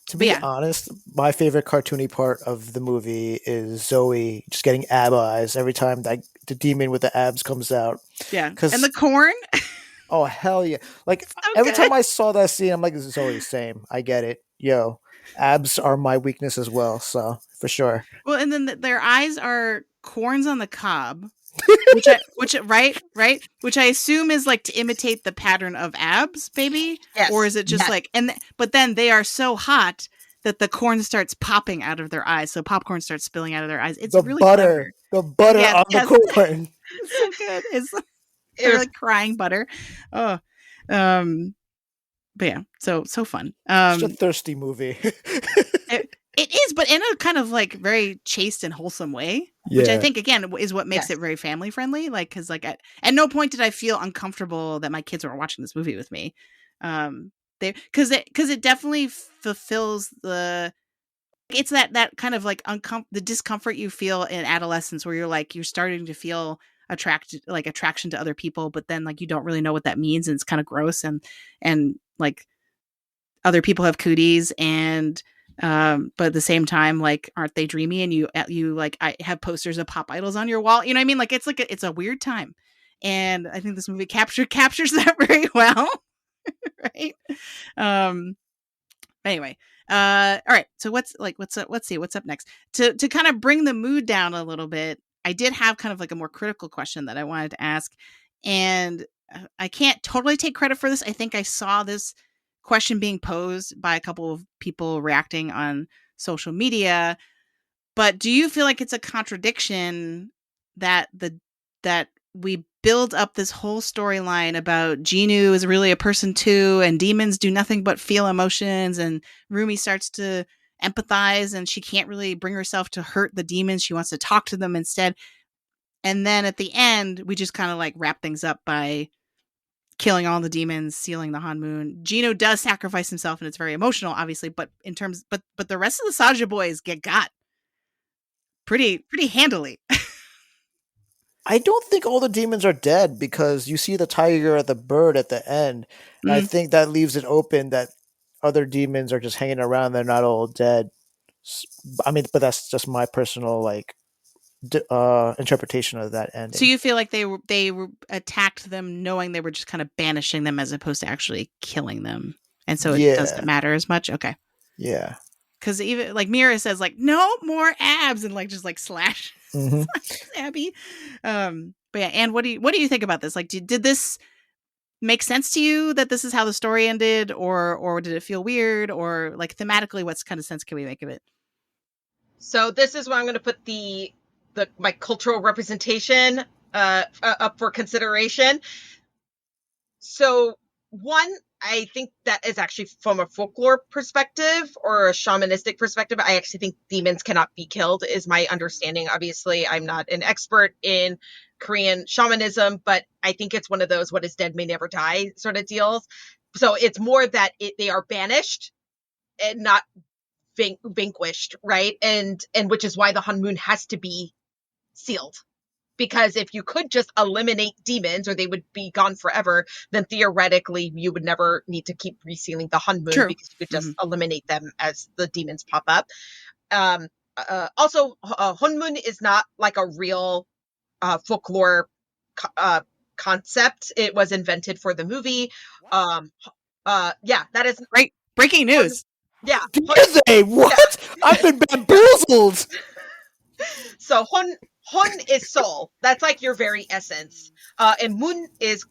S2: To be honest, my favorite cartoony part of the movie is Zoe just getting ab eyes every time that the demon with the abs comes out.
S1: Yeah, and the corn.
S2: Oh hell yeah! Like
S1: so
S2: every time I saw that scene, I'm like, Zoe, same. I get it. Yo, abs are my weakness as well, so for sure.
S1: Well, and then their eyes are corns on the cob, which I assume is like to imitate the pattern of abs, maybe,
S3: yes.
S1: Or is it just like but then they are so hot that the corn starts popping out of their eyes, so popcorn starts spilling out of their eyes. It's
S2: the
S1: really
S2: butter,
S1: clever.
S2: The butter on the corn.
S1: It's so good. They're like crying butter. Oh, but yeah, so fun.
S2: It's a thirsty movie.
S1: It is, but in a kind of like very chaste and wholesome way, which I think again is what makes it very family friendly. Like, because like at no point did I feel uncomfortable that my kids were watching this movie with me. Because it definitely fulfills it's that kind of like the discomfort you feel in adolescence, where you're starting to feel attraction to other people, but then like you don't really know what that means, and it's kind of gross, and like other people have cooties, and but at the same time, like, aren't they dreamy? And you like, I have posters of pop idols on your wall. You know what I mean? Like, it's like it's a weird time, and I think this movie captures that very well, right? Anyway, all right. So what's up next to kind of bring the mood down a little bit? I did have kind of like a more critical question that I wanted to ask, and I can't totally take credit for this. I think I saw this question being posed by a couple of people reacting on social media. But do you feel like it's a contradiction that we build up this whole storyline about Genu is really a person too, and demons do nothing but feel emotions, and Rumi starts to empathize, and she can't really bring herself to hurt the demons. She wants to talk to them instead. And then at the end, we just kind of like wrap things up by killing all the demons, sealing the Hanmoon. Geno does sacrifice himself, and it's very emotional, obviously. But but the rest of the Saja boys get got pretty handily.
S2: I don't think all the demons are dead because you see the tiger at the bird at the end. And I think that leaves it open that other demons are just hanging around. They're not all dead. I mean, but that's just my personal interpretation of that ending.
S1: So you feel like they attacked them knowing they were just kind of banishing them as opposed to actually killing them, and so it doesn't matter as much. Okay.
S2: Yeah.
S1: Because even like Mira says, like, no more abs, and like just like slash Abby. But yeah, and what do you think about this? Like, did this make sense to you that this is how the story ended, or did it feel weird, or like thematically, what kind of sense can we make of it?
S3: So this is where I'm going to put my cultural representation up for consideration. So one, I think that is actually from a folklore perspective or a shamanistic perspective. I actually think demons cannot be killed is my understanding. Obviously, I'm not an expert in Korean shamanism, but I think it's one of those what is dead may never die sort of deals. So it's more that they are banished and not vanquished, right? And which is why the Hanmoon has to be sealed. Because if you could just eliminate demons or they would be gone forever, then theoretically you would never need to keep resealing the Hanmoon because you could just eliminate them as the demons pop up. Also, Hanmoon is not like a real folklore concept. It was invented for the movie. Yeah, that is
S1: great breaking news.
S3: Yeah.
S2: Did they? What? Yeah. I've been bamboozled.
S3: So Hun is soul. That's like your very essence. And Moon is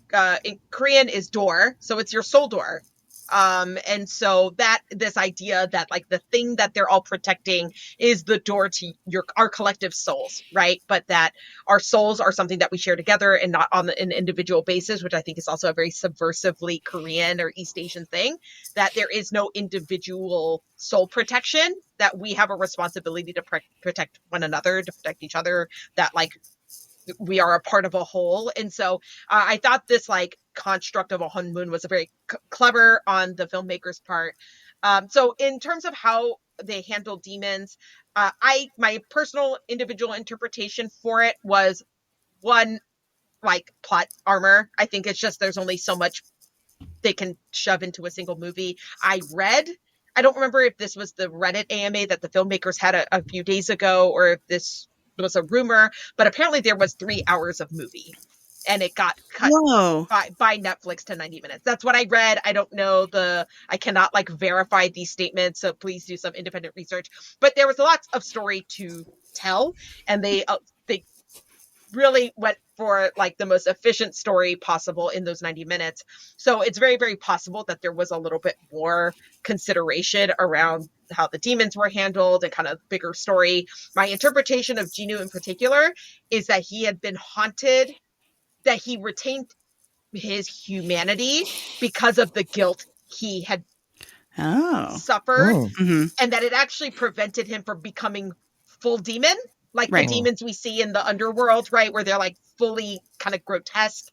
S3: in Korean is door, so it's your soul door. And so that this idea that like the thing that they're all protecting is the door to our collective souls, right? But that our souls are something that we share together and not on an individual basis, which I think is also a very subversively Korean or East Asian thing, that there is no individual soul protection, that we have a responsibility to protect one another, to protect each other, that like we are a part of a whole. And so I thought this like construct of a Hanmoon was a very clever on the filmmaker's part. So in terms of how they handle demons, my personal individual interpretation for it was one, like plot armor. I think it's just there's only so much they can shove into a single movie. I don't remember if this was the Reddit AMA that the filmmakers had a few days ago, or if this was a rumor, but apparently there was 3 hours of movie and it got cut by Netflix to 90 minutes. That's what I read. I don't know I cannot like verify these statements, so please do some independent research. But there was lots of story to tell, and they really went for like the most efficient story possible in those 90 minutes. So it's very, very possible that there was a little bit more consideration around how the demons were handled and kind of bigger story. My interpretation of Genu in particular is that he had been haunted, that he retained his humanity because of the guilt he had suffered, and that it actually prevented him from becoming full demon, like the demons we see in the underworld, right, where they're like fully kind of grotesque.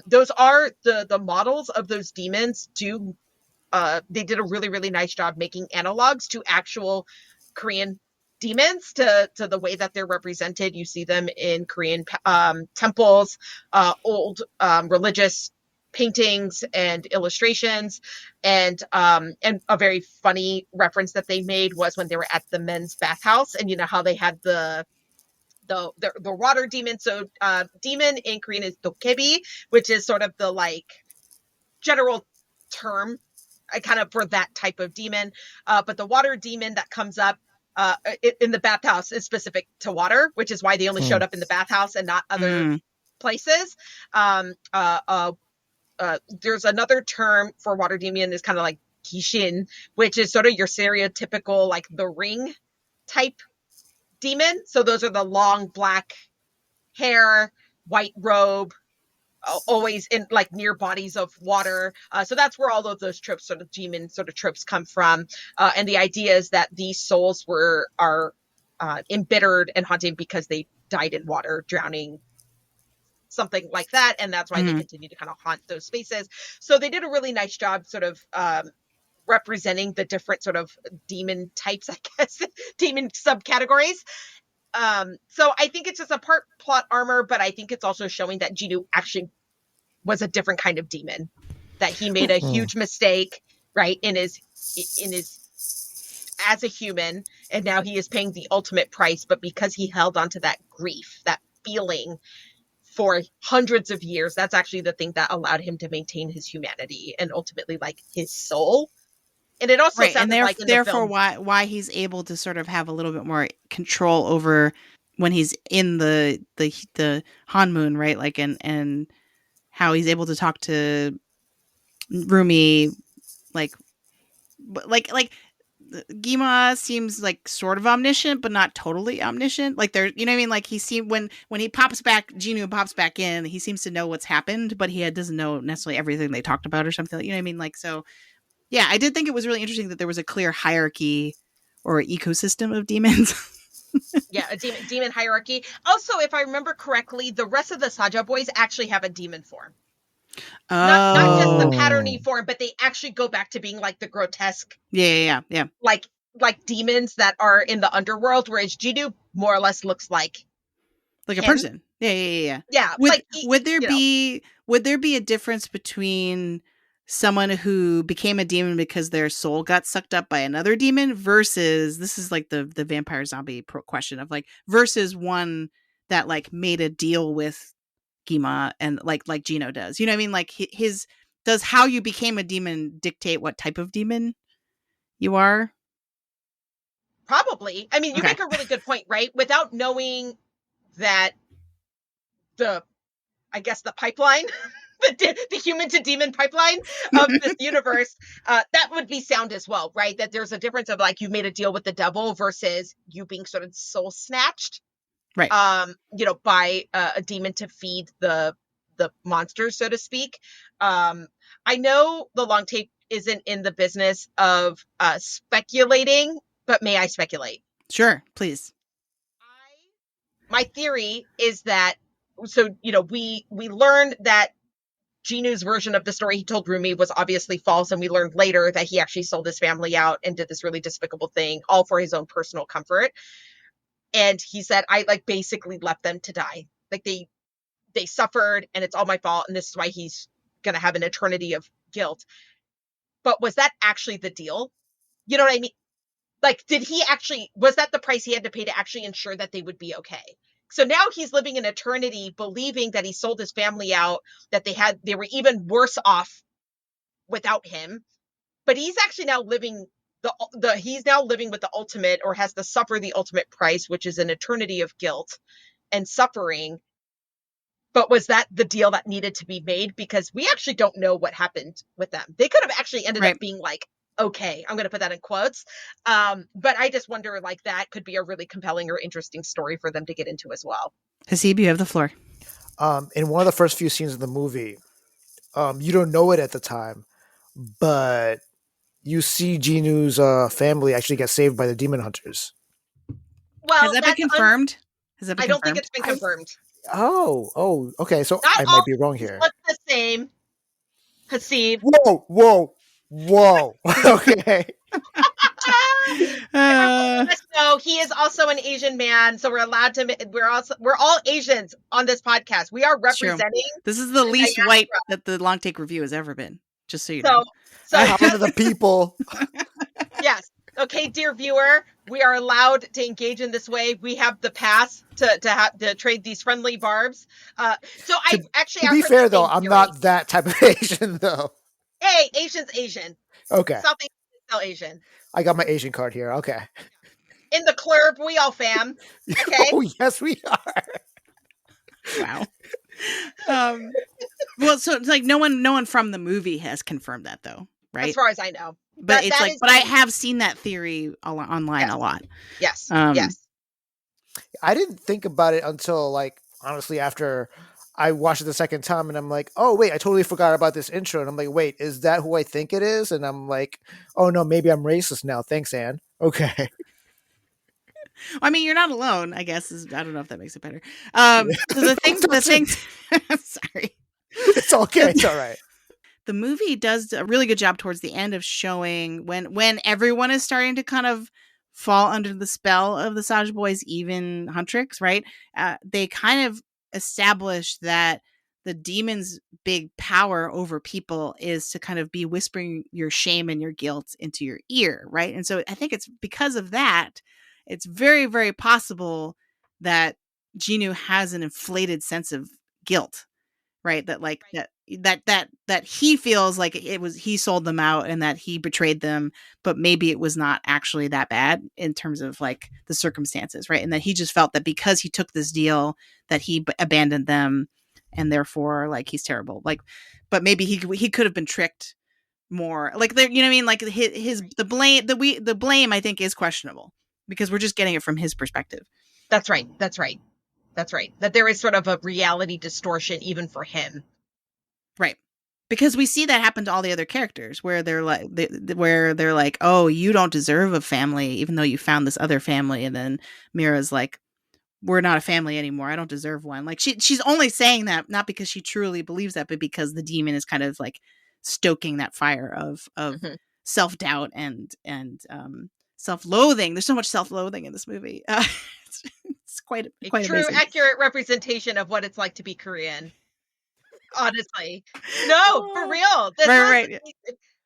S3: Those are the models of those demons. They did a really, really nice job making analogs to actual Korean demons, to the way that they're represented. You see them in Korean temples, old religious paintings and illustrations. And a very funny reference that they made was when they were at the men's bathhouse, and you know how they had the water demon. So demon in Korean is dokebi, which is sort of the like general term kind of for that type of demon. But the water demon that comes up in the bathhouse is specific to water, which is why they only showed up in the bathhouse and not other places. There's another term for water demon is kind of like kishin, which is sort of your stereotypical like the ring type demon. So those are the long black hair, white robe, always in like near bodies of water. So that's where all of those tropes, sort of demon sort of tropes, come from. And the idea is that these souls are embittered and haunted because they died in water, drowning, something like that, and that's why they continue to kind of haunt those spaces. So they did a really nice job sort of representing the different sort of demon types, I guess, demon subcategories. So I think it's just a part plot armor, but I think it's also showing that Jinu actually was a different kind of demon, that he made a huge mistake, right, in his as a human, and now he is paying the ultimate price. But because he held on to that grief, that feeling, for hundreds of years, that's actually the thing that allowed him to maintain his humanity and ultimately like his soul. And it also sounded like in the
S1: therefore
S3: film,
S1: why he's able to sort of have a little bit more control over when he's in the Hanmoon, right? Like and how he's able to talk to Rumi, like Gima seems like sort of omniscient, but not totally omniscient. Like there, you know what I mean? Like when he pops back, Jinu pops back in, he seems to know what's happened, but he doesn't know necessarily everything they talked about or something. You know what I mean? Like, so yeah, I did think it was really interesting that there was a clear hierarchy or ecosystem of demons.
S3: Yeah, a demon hierarchy. Also, if I remember correctly, the rest of the Saja boys actually have a demon form. Not just the patterny form, but they actually go back to being like the grotesque.
S1: Yeah.
S3: Like demons that are in the underworld, whereas Jinu more or less looks like
S1: a
S3: him.
S1: person. Yeah.
S3: Yeah.
S1: Would there be a difference between someone who became a demon because their soul got sucked up by another demon versus, this is like the vampire zombie question of like, versus one that like made a deal with Gima and like Gino does, you know what I mean? Like does how you became a demon dictate what type of demon you are?
S3: Probably. I mean, you make a really good point, right? Without knowing that the pipeline, the human to demon pipeline of this universe, that would be sound as well, right? That there's a difference of like you made a deal with the devil versus you being sort of soul snatched,
S1: right?
S3: By a demon to feed the monsters, so to speak. I know the long tape isn't in the business of speculating, but may I speculate?
S1: Sure, please.
S3: My theory is that, so, we learned that Jinu's version of the story he told Rumi was obviously false, and we learned later that he actually sold his family out and did this really despicable thing, all for his own personal comfort. And he said, I like basically left them to die. Like they suffered and it's all my fault. And this is why he's going to have an eternity of guilt. But was that actually the deal? You know what I mean? Like, was that the price he had to pay to actually ensure that they would be okay? So now he's living in eternity, believing that he sold his family out, that they were even worse off without him. But he's actually now living he's now living with the ultimate, or has to suffer the ultimate price, which is an eternity of guilt and suffering. But was that the deal that needed to be made? Because we actually don't know what happened with them. They could have actually ended up being like, okay, I'm going to put that in quotes. But I just wonder, like, that could be a really compelling or interesting story for them to get into as well.
S1: Hasib, you have the floor.
S2: In one of the first few scenes of the movie, you don't know it at the time, but you see Jinu's family actually get saved by the demon hunters.
S3: Well,
S1: has that been confirmed?
S3: I don't think it's been confirmed.
S2: Okay. So
S3: Not
S2: I might be wrong here.
S3: Look the same. Hasib.
S2: Whoa. Okay.
S3: No, he is also an Asian man, so we're allowed to. We're all Asians on this podcast. We are representing.
S1: This is the least white that the Long Take Review has ever been. Just so you know.
S2: So power to the people.
S3: Yes. Okay, dear viewer, we are allowed to engage in this way. We have the pass to trade these friendly barbs.
S2: To be fair, though, I'm not that type of Asian, though.
S3: Hey, Asian's Asian.
S2: Okay.
S3: South Asian is still Asian.
S2: I got my Asian card here. Okay.
S3: In the club, we all fam. Okay.
S2: Oh, yes, we are.
S1: Wow. Well, so it's like no one from the movie has confirmed that though, right?
S3: As far as I know.
S1: But it's
S3: that
S1: like,
S3: is
S1: but I
S3: the-
S1: have seen that theory online
S3: Yes.
S1: a lot.
S3: Yes.
S1: Um,
S3: yes.
S2: I didn't think about it until, like, honestly, after I watched it the second time, and I'm like, oh wait, I totally forgot about this intro, and I'm like, wait, is that who I think it is? And I'm like, oh no, maybe I'm racist now. Thanks, Anne. Okay.
S1: I mean, you're not alone. I guess I don't know if that makes it better. So
S2: No,
S1: the thing. Sorry.
S2: It's okay. It's all right.
S1: The movie does a really good job towards the end of showing when everyone is starting to kind of fall under the spell of the Saj Boys, even Huntrix, right? They kind of establish that the demon's big power over people is to kind of be whispering your shame and your guilt into your ear, right? And so I think it's because of that, it's very, very possible that Genu has an inflated sense of guilt, right? That like that he feels like it was he sold them out and that he betrayed them, but maybe it was not actually that bad in terms of like the circumstances, right? And that he just felt that because he took this deal that he abandoned them and therefore like he's terrible. Like, but maybe he could have been tricked more. Like there, you know what I mean? Like his the blame I think is questionable because we're just getting it from his perspective.
S3: That's right. That there is sort of a reality distortion even for him.
S1: Right. Because we see that happen to all the other characters where they're like, oh, you don't deserve a family, even though you found this other family. And then Mira's like, we're not a family anymore. I don't deserve one. Like she's only saying that not because she truly believes that, but because the demon is kind of like stoking that fire of
S3: Mhm.
S1: self-doubt and self-loathing. There's so much self-loathing in this movie. It's quite
S3: True,
S1: amazing.
S3: accurate representation of what it's like to be Korean. Honestly, no, for real. This
S1: Right.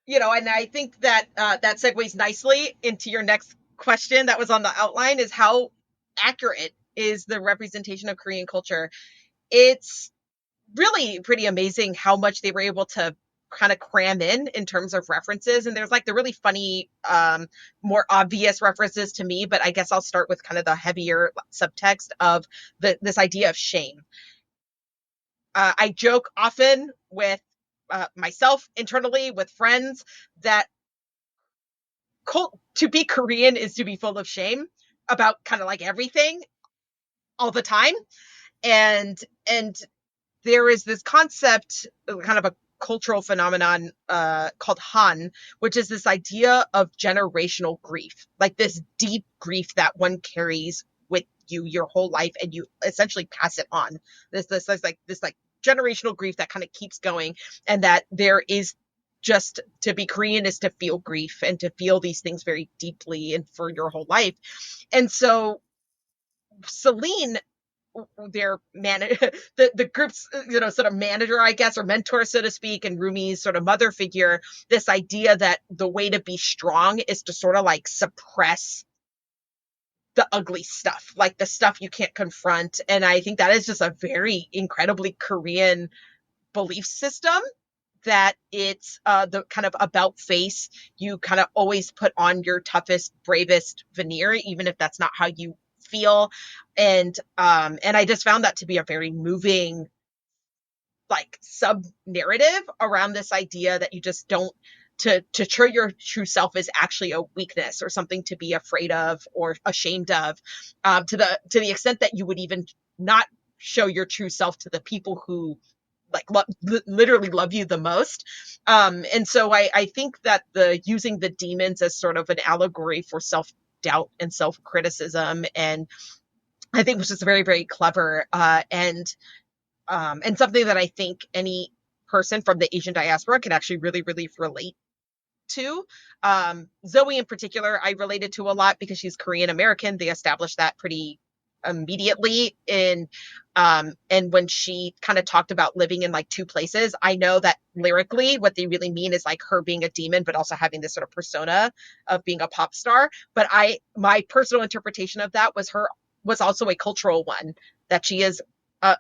S3: You know, and I think that that segues nicely into your next question that was on the outline: is how accurate is the representation of Korean culture? It's really pretty amazing how much they were able to kind of cram in terms of references. And there's like the really funny, more obvious references to me, but I guess I'll start with kind of the heavier subtext of this idea of shame. I joke often with myself internally, with friends, that to be Korean is to be full of shame about kind of like everything all the time. And there is this concept, kind of a cultural phenomenon called Han, which is this idea of generational grief, like this deep grief that one carries with you your whole life, and you essentially pass it on. This like generational grief that kind of keeps going, and that there is just to be Korean is to feel grief and to feel these things very deeply and for your whole life. And so Celine, their the group's sort of manager, I guess, or mentor, so to speak, and Rumi's sort of mother figure, this idea that the way to be strong is to sort of like suppress the ugly stuff, like the stuff you can't confront. And I think that is just a very incredibly Korean belief system, that it's the kind of about face. You kind of always put on your toughest, bravest veneer, even if that's not how you feel. And I just found that to be a very moving like sub narrative around this idea that you just don't to show your true self is actually a weakness or something to be afraid of or ashamed of, to the extent that you would even not show your true self to the people who like literally love you the most. And so I think that the using the demons as sort of an allegory for self-doubt and self-criticism, and I think was just very, very clever, and something that I think any person from the Asian diaspora can actually really, really relate to. Zoe in particular, I related to a lot because she's Korean American. They established that pretty immediately in and when she kind of talked about living in like two places, I know that lyrically what they really mean is like her being a demon but also having this sort of persona of being a pop star. But my personal interpretation of that was also a cultural one, that she is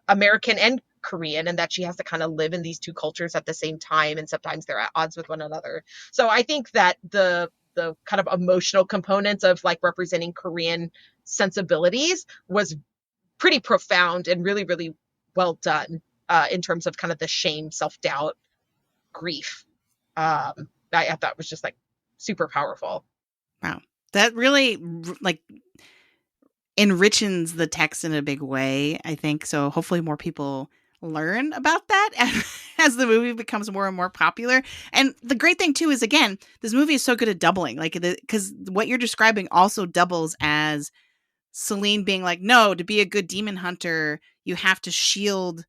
S3: American and Korean, and that she has to kind of live in these two cultures at the same time, and sometimes they're at odds with one another. So I think that the the kind of emotional components of like representing Korean sensibilities was pretty profound and really, really well done in terms of kind of the shame, self-doubt, grief. I thought was just like super powerful.
S1: Wow. That really like enriches the text in a big way, I think. So hopefully more people learn about that as the movie becomes more and more popular. And the great thing too is, again, this movie is so good at doubling, like, because what you're describing also doubles as Celine being like, no, to be a good demon hunter, you have to shield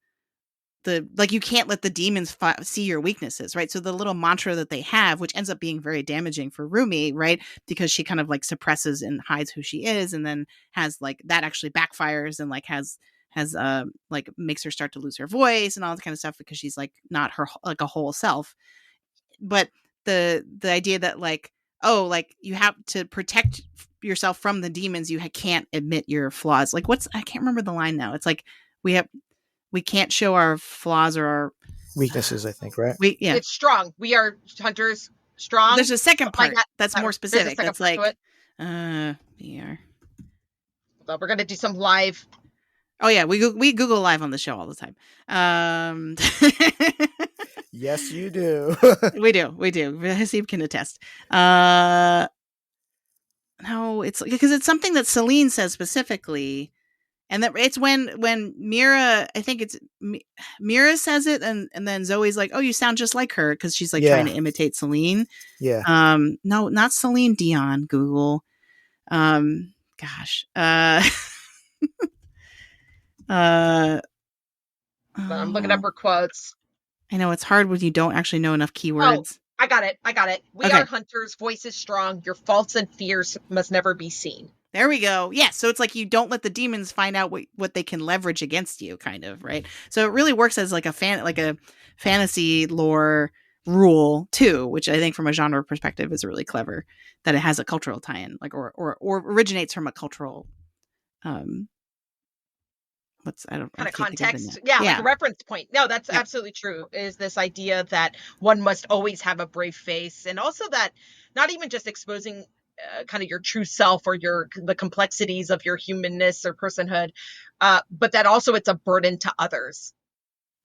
S1: you can't let the demons see your weaknesses, right? So the little mantra that they have, which ends up being very damaging for Rumi, right? Because she kind of like suppresses and hides who she is, and then has like that actually backfires and like has like makes her start to lose her voice and all that kind of stuff, because she's like not her like a whole self. But the idea that like, oh, like you have to protect yourself from the demons, you can't admit your flaws. Like I can't remember the line now. It's like we can't show our flaws or our
S2: weaknesses, I think, right?
S3: It's strong. We are hunters strong.
S1: There's a second part
S3: like
S1: that's more specific. That's like, we are.
S3: So we're going to do some live.
S1: Oh yeah. We Google live on the show all the time.
S2: Yes, you do.
S1: We do. Haseeb can attest. No, it's because it's something that Celine says specifically. And that it's when Mira, I think it's Mira says it, and then Zoe's like, "Oh, you sound just like her," because she's like trying to imitate Celine.
S2: Yeah.
S1: No, not Celine Dion. Google. Gosh.
S3: I'm looking up her quotes.
S1: I know it's hard when you don't actually know enough keywords.
S3: Oh, I got it. We are hunters. Voice is strong. Your faults and fears must never be seen.
S1: There we go. Yeah. So it's like you don't let the demons find out what they can leverage against you, kind of, right? So it really works as like a fantasy lore rule too, which I think from a genre perspective is really clever, that it has a cultural tie-in, like or originates from a cultural kind
S3: of context. Yeah, like a reference point. No, that's absolutely true. Is this idea that one must always have a brave face, and also that not even just exposing kind of your true self or the complexities of your humanness or personhood, but that also it's a burden to others.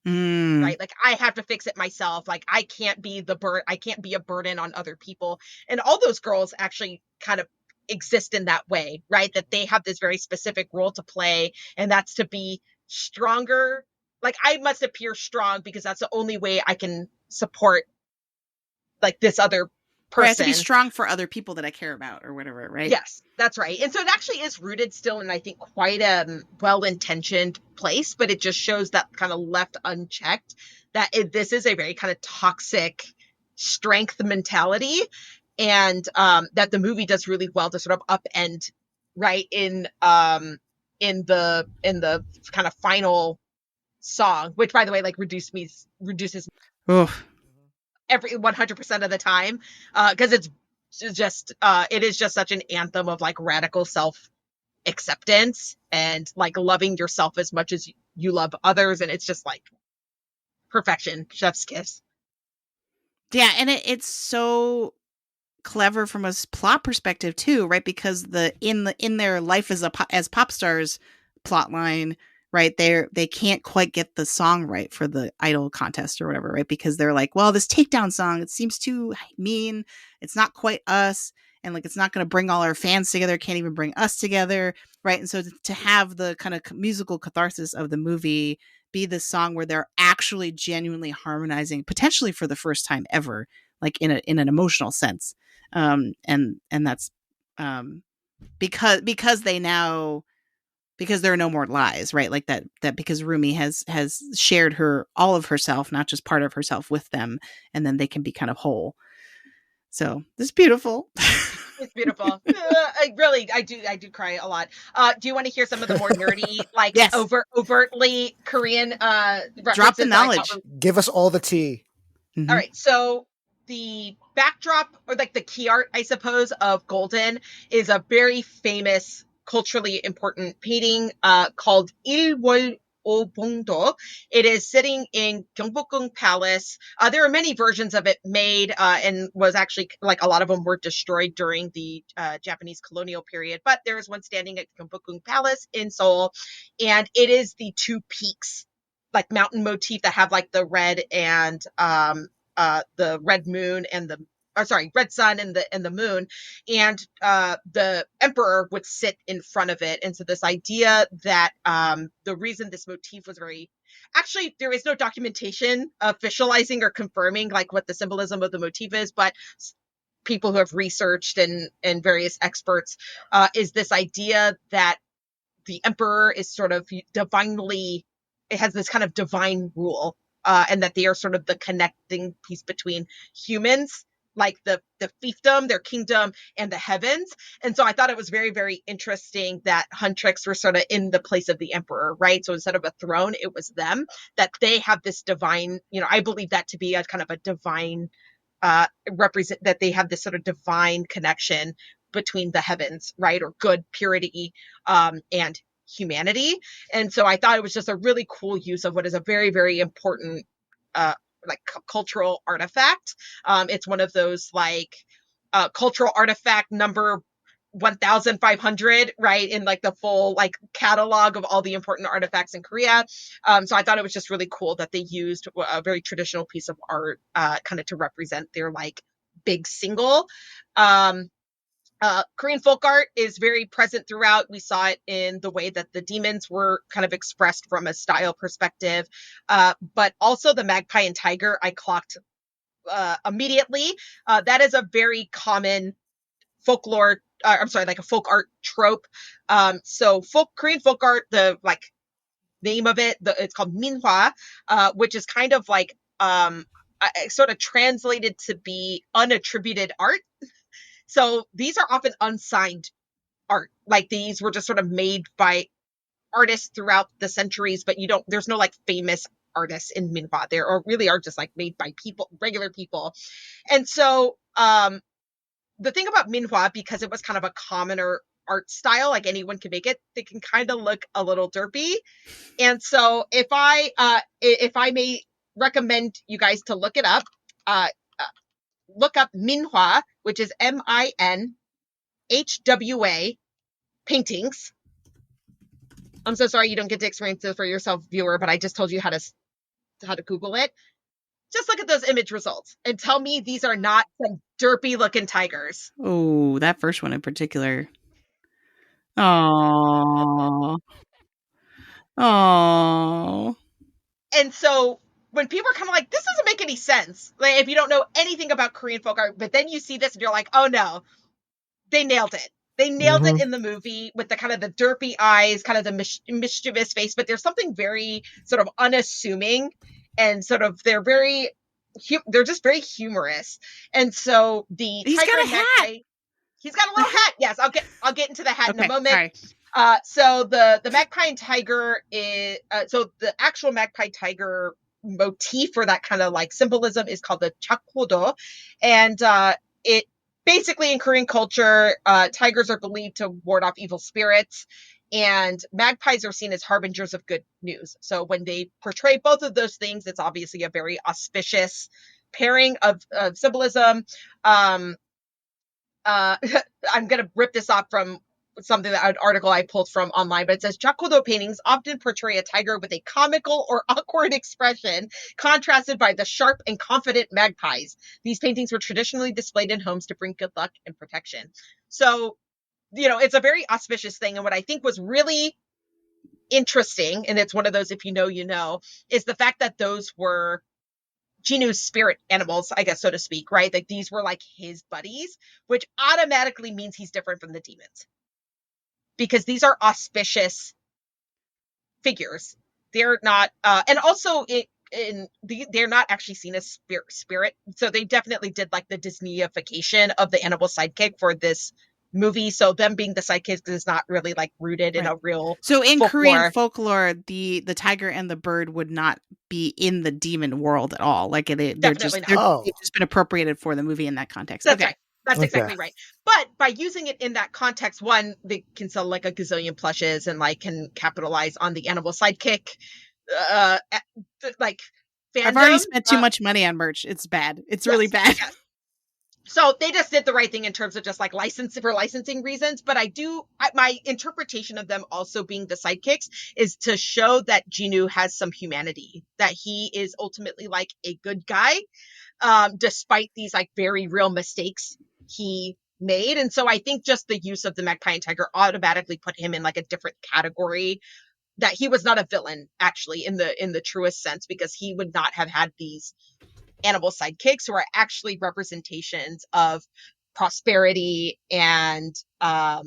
S3: Right? Like I have to fix it myself. Like I can't be a burden on other people. And all those girls actually kind of exist in that way, right? That they have this very specific role to play, and that's to be stronger. Like I must appear strong because that's the only way I can support like this other person.
S1: Right, I have to be strong for other people that I care about or whatever, right?
S3: Yes, that's right. And so it actually is rooted still in, I think, quite a well-intentioned place, but it just shows that kind of left unchecked that this is a very kind of toxic strength mentality, and that the movie does really well to sort of upend, right, in the kind of final song, which by the way, like reduces every 100% of the time, because it is just such an anthem of like radical self acceptance and like loving yourself as much as you love others, and it's just like perfection, chef's kiss.
S1: Yeah, and it's so clever from a plot perspective too, right? Because in their life as pop stars plot line, right, they can't quite get the song right for the idol contest or whatever, right? Because they're like, well, this takedown song, it seems too mean, it's not quite us, and like it's not going to bring all our fans together, can't even bring us together, right? And so to have the kind of musical catharsis of the movie be this song where they're actually genuinely harmonizing, potentially for the first time ever, like in an emotional sense, and that's because there are no more lies, right? Like that because Rumi has shared all of herself, not just part of herself, with them, and then they can be kind of whole. So this is beautiful.
S3: It's beautiful. I do cry a lot. Do you want to hear some of the more nerdy, like
S1: yes.
S3: overtly Korean
S1: drop the knowledge?
S2: Give us all the tea.
S3: Mm-hmm. All right, so the backdrop, or like the key art, I suppose, of Golden is a very famous, culturally important painting called Il Obongdo. It is sitting in Gyeongbokgung Palace. There are many versions of it made, and was actually, like, a lot of them were destroyed during the Japanese colonial period. But there is one standing at Gyeongbokgung Palace in Seoul, and it is the two peaks, like mountain motif that have like the red and the red moon and the red sun and the moon, and the emperor would sit in front of it. And so this idea that the reason this motif was very, actually there is no documentation officializing or confirming like what the symbolism of the motif is, but people who have researched and various experts is this idea that the emperor is sort of divinely, it has this kind of divine rule, and that they are sort of the connecting piece between humans, like the fiefdom, their kingdom, and the heavens. And so I thought it was very, very interesting that Huntrix were sort of in the place of the emperor, right? So instead of a throne, it was them, that they have this divine, I believe that to be a kind of a divine represent, that they have this sort of divine connection between the heavens, right? Or good, purity, and humanity. And so I thought it was just a really cool use of what is a very, very important like cultural artifact. It's one of those like cultural artifact number 1,500, right, in like the full like catalog of all the important artifacts in Korea. So I thought it was just really cool that they used a very traditional piece of art kind of to represent their like big single. Korean folk art is very present throughout. We saw it in the way that the demons were kind of expressed from a style perspective, but also the magpie and tiger I clocked immediately. That is a very common folklore, like a folk art trope. So Korean folk art, the like name of it, it's called minhwa, which is kind of like sort of translated to be unattributed art. So these are often unsigned art. Like these were just sort of made by artists throughout the centuries, but there's no like famous artists in minhwa. There or really are just like made by people, regular people. And so the thing about minhwa, because it was kind of a commoner art style, like anyone can make it, they can kind of look a little derpy. And so if I may recommend you guys to look it up, look up minhwa, which is MINHWA paintings. I'm so sorry you don't get to experience it for yourself, viewer, but I just told you how to Google it. Just look at those image results and tell me these are not some derpy looking tigers.
S1: Oh, that first one in particular. Oh. Oh.
S3: And so when people are kind of like, this doesn't make any sense, like if you don't know anything about Korean folk art, but then you see this and you're like, oh no, they nailed it. They nailed it in the movie with the kind of the derpy eyes, kind of the mischievous face, but there's something very sort of unassuming and sort of they're just very humorous. And so the
S1: He's
S3: tiger
S1: got a hat.
S3: He's got a little hat. Yes, I'll get into the hat in a moment.
S1: Sorry.
S3: So the magpie and tiger is so the actual magpie tiger motif for that kind of like symbolism is called the chakwodo, and it basically in Korean culture, tigers are believed to ward off evil spirits, and magpies are seen as harbingers of good news. So when they portray both of those things, it's obviously a very auspicious pairing of symbolism. I'm going to rip this off from an article I pulled from online, but it says Jakodo paintings often portray a tiger with a comical or awkward expression, contrasted by the sharp and confident magpies. These paintings were traditionally displayed in homes to bring good luck and protection. So, it's a very auspicious thing. And what I think was really interesting, and it's one of those, if you know, you know, is the fact that those were Jinu's spirit animals, I guess, so to speak, right? Like these were like his buddies, which automatically means he's different from the demons. Because these are auspicious figures. They're not, and also they're not actually seen as spirit. So they definitely did like the Disneyification of the animal sidekick for this movie. So them being the sidekicks is not really like rooted in a real.
S1: So in
S3: folklore.
S1: Korean folklore, the tiger and the bird would not be in the demon world at all. Like they've just been appropriated for the movie in that context.
S3: That's right. That's exactly right. But by using it in that context, one, they can sell like a gazillion plushes and like can capitalize on the animal sidekick, like fandom.
S1: I've already spent too much money on merch. It's bad. It's really bad.
S3: Yes. So they just did the right thing in terms of just like licensing reasons. But my interpretation of them also being the sidekicks is to show that Genu has some humanity, that he is ultimately like a good guy, despite these like very real mistakes he made. And so I think just the use of the magpie and tiger automatically put him in like a different category, that he was not a villain actually in the truest sense, because he would not have had these animal sidekicks who are actually representations of prosperity and to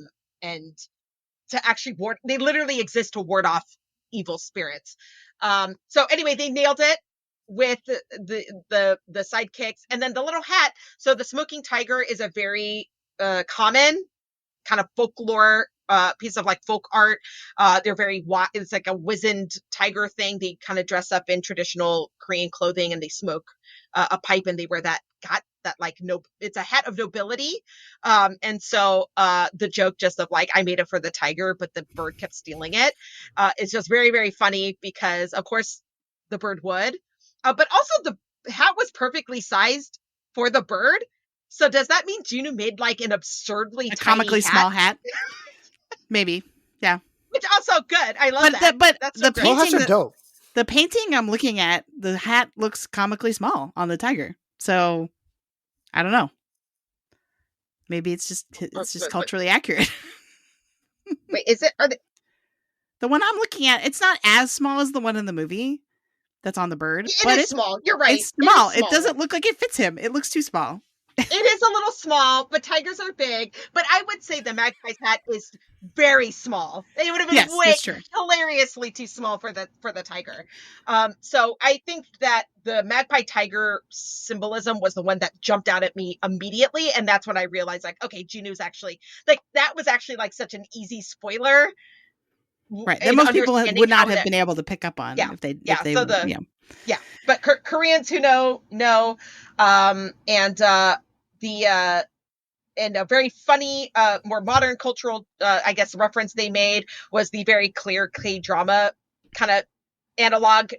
S3: actually they literally exist to ward off evil spirits. So anyway, they nailed it with the sidekicks. And then the little hat. So the smoking tiger is a very common kind of folklore piece of like folk art. They're very it's like a wizened tiger thing. They kind of dress up in traditional Korean clothing and they smoke a pipe, and they wear that like it's a hat of nobility. And so the joke just of like, I made it for the tiger, but the bird kept stealing it. It's just very, very funny because of course the bird would, but also the hat was perfectly sized for the bird. So does that mean Genu made like an absurdly tiny
S1: comically
S3: hat?
S1: small hat? Maybe. Yeah.
S3: Which also good. I love that.
S1: But
S3: that's
S1: the
S3: so great.
S2: Hats are dope.
S1: The painting I'm looking at, the hat looks comically small on the tiger. So I don't know. Maybe it's just culturally accurate.
S3: Wait, is it?
S1: The one I'm looking at, it's not as small as the one in the movie that's on the bird.
S3: It is small. You're right.
S1: It's small. It doesn't look like it fits him. It looks too small.
S3: It is a little small, but tigers are big. But I would say the magpie's hat is very small. It would have been hilariously too small for the tiger. So I think that the magpie tiger symbolism was the one that jumped out at me immediately, and that's when I realized like, okay, Genu's actually like that was actually like such an easy spoiler.
S1: Right. That most people would not have been able to pick up on if they
S3: Yeah, but Koreans who know, and a very funny, more modern cultural, I guess, reference they made was the very clear K-drama kind of analog,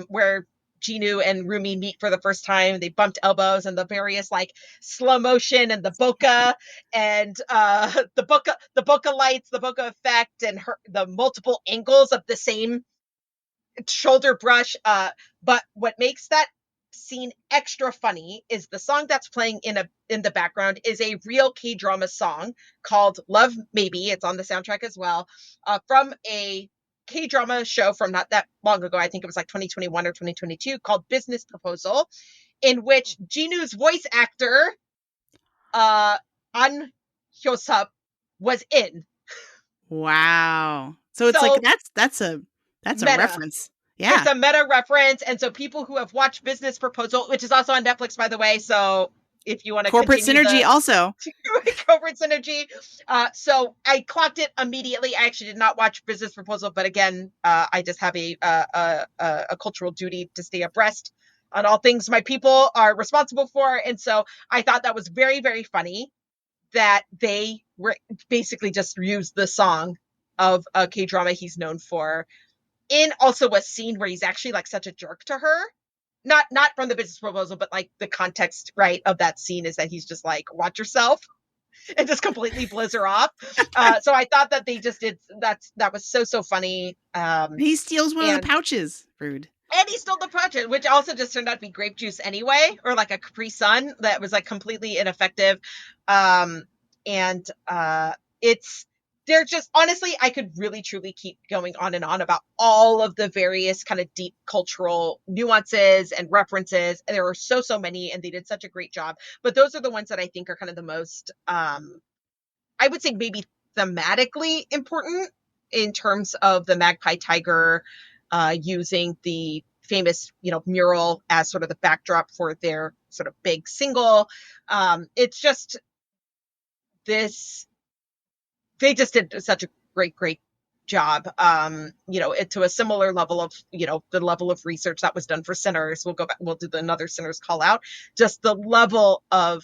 S3: where Genu and Rumi meet for the first time. They bumped elbows, and the various like slow motion and the bokeh and the bokeh lights, the bokeh effect, and the multiple angles of the same shoulder brush. But what makes that scene extra funny is the song that's playing in the background is a real K-drama song called Love Maybe. It's on the soundtrack as well, from a K-drama show from not that long ago. I think it was like 2021 or 2022, called Business Proposal, in which Genu's voice actor An Hyo-sup was in.
S1: Wow. So it's like that's a reference. Yeah.
S3: It's a meta reference. And so people who have watched Business Proposal, which is also on Netflix, by the way, so if you want to
S1: corporate synergy also.
S3: Corporate synergy. So I clocked it immediately. I actually did not watch Business Proposal, but again, I just have a cultural duty to stay abreast on all things my people are responsible for. And so I thought that was very, very funny that they were basically just used the song of a K-drama he's known for in also a scene where he's actually like such a jerk to her. Not from the Business Proposal, but like the context, right, of that scene is that he's just like, watch yourself, and just completely blows her off. So I thought that they just did that was so funny.
S1: He steals one of the pouches. Rude.
S3: And he stole the pouch, which also just turned out to be grape juice anyway, or like a Capri Sun that was like completely ineffective. They're just, honestly, I could really truly keep going on and on about all of the various kind of deep cultural nuances and references. And there are so many, and they did such a great job. But those are the ones that I think are kind of the most, I would say maybe thematically important in terms of the Magpie Tiger using the famous, mural as sort of the backdrop for their sort of big single. It's just this. They just did such a great job. To a similar level of, the level of research that was done for Sinners. We'll go back, we'll do another Sinners call out. Just the level of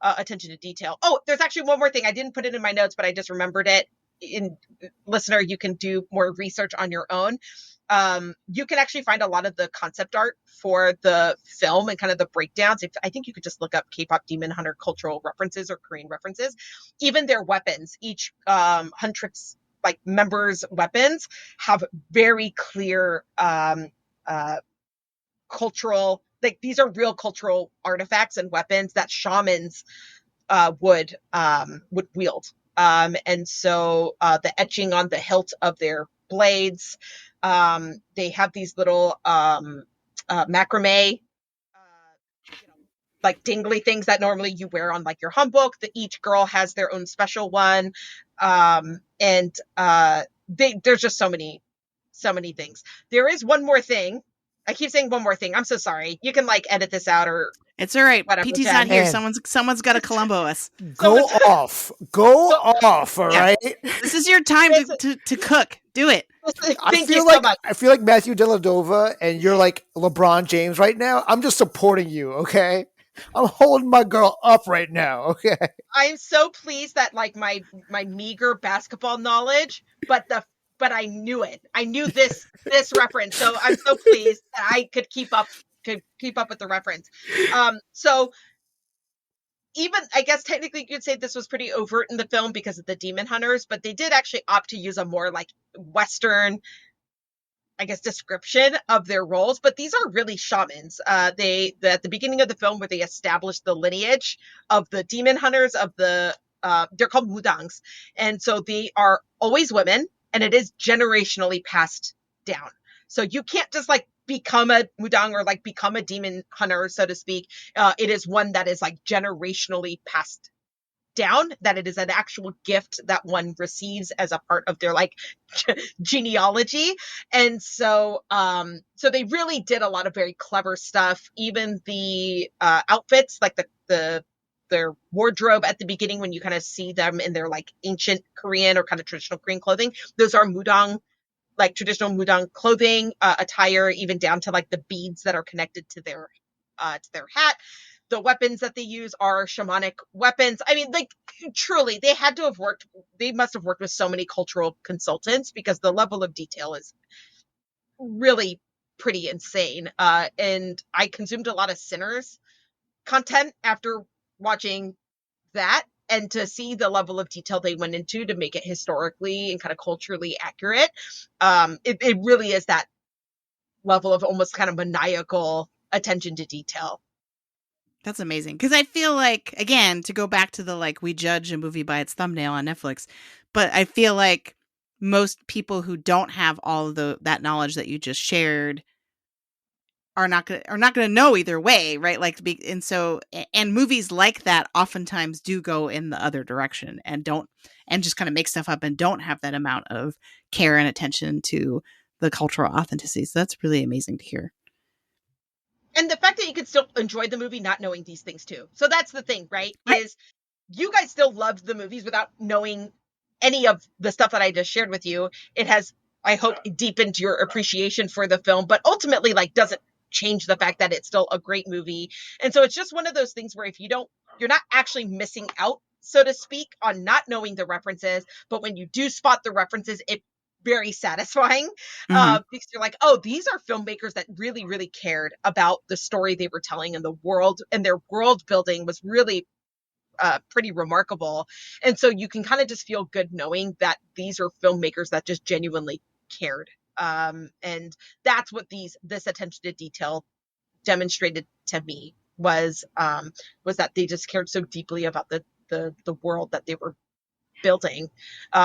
S3: attention to detail. Oh, there's actually one more thing. I didn't put it in my notes, but I just remembered it. In listener, you can do more research on your own. You can actually find a lot of the concept art for the film and kind of the breakdowns. I think you could just look up K-pop Demon Hunter cultural references or Korean references. Even their weapons, each Huntrix like members' weapons have very clear cultural, like these are real cultural artifacts and weapons that shamans would wield. And so the etching on the hilt of their blades, they have these little macrame, like dingly things that normally you wear on like your hanbok. Each girl has their own special one, and there's just so many things. There is one more thing. I keep saying one more thing. I'm so sorry. You can like edit this out or
S1: it's all right.
S3: whatever.
S1: PT's not here. Someone's got to Columbo us.
S2: Go off. All right.
S1: This is your time to cook. Do it.
S3: Thank you so much.
S2: I feel like Matthew Dellavedova and you're like LeBron James right now. I'm just supporting you, okay? I'm holding my girl up right now, okay?
S3: I'm so pleased that like my meager basketball knowledge, but I knew it. I knew this reference. So I'm so pleased that I could keep up with the reference. So even, I guess technically you could say this was pretty overt in the film because of the demon hunters, but they did actually opt to use a more like Western, I guess, description of their roles. But these are really shamans. At the beginning of the film where they established the lineage of the demon hunters of the, they're called mudangs. And so they are always women and it is generationally passed down. So you can't just like become a mudang or like become a demon hunter, so to speak. It is one that is like generationally passed down, that it is an actual gift that one receives as a part of their like genealogy. And so so they really did a lot of very clever stuff. Even the outfits, like their wardrobe at the beginning, when you kind of see them in their like ancient Korean or kind of traditional Korean clothing, those are mudang, like traditional mudang clothing, attire, even down to like the beads that are connected to their hat. The weapons that they use are shamanic weapons. I mean, like truly, they must have worked with so many cultural consultants because the level of detail is really pretty insane. And I consumed a lot of Sinners content after watching that, and to see the level of detail they went into to make it historically and kind of culturally accurate. It really is that level of almost kind of maniacal attention to detail.
S1: That's amazing. Because I feel like, again, to go back to the like, we judge a movie by its thumbnail on Netflix, but I feel like most people who don't have all of that knowledge that you just shared are not gonna know either way, right? Like, and movies like that oftentimes do go in the other direction and just kind of make stuff up and don't have that amount of care and attention to the cultural authenticity. So that's really amazing to hear.
S3: And the fact that you could still enjoy the movie not knowing these things too. So that's the thing, right? Is you guys still loved the movies without knowing any of the stuff that I just shared with you. It has, I hope, deepened your appreciation for the film, but ultimately like doesn't change the fact that it's still a great movie. And so it's just one of those things where if you're not actually missing out, so to speak, on not knowing the references, but when you do spot the references, it very satisfying, because you're like, oh, these are filmmakers that really, really cared about the story they were telling and the world, and their world building was really pretty remarkable. And so you can kind of just feel good knowing that these are filmmakers that just genuinely cared. And that's what this attention to detail demonstrated to me was that they just cared so deeply about the world that they were building,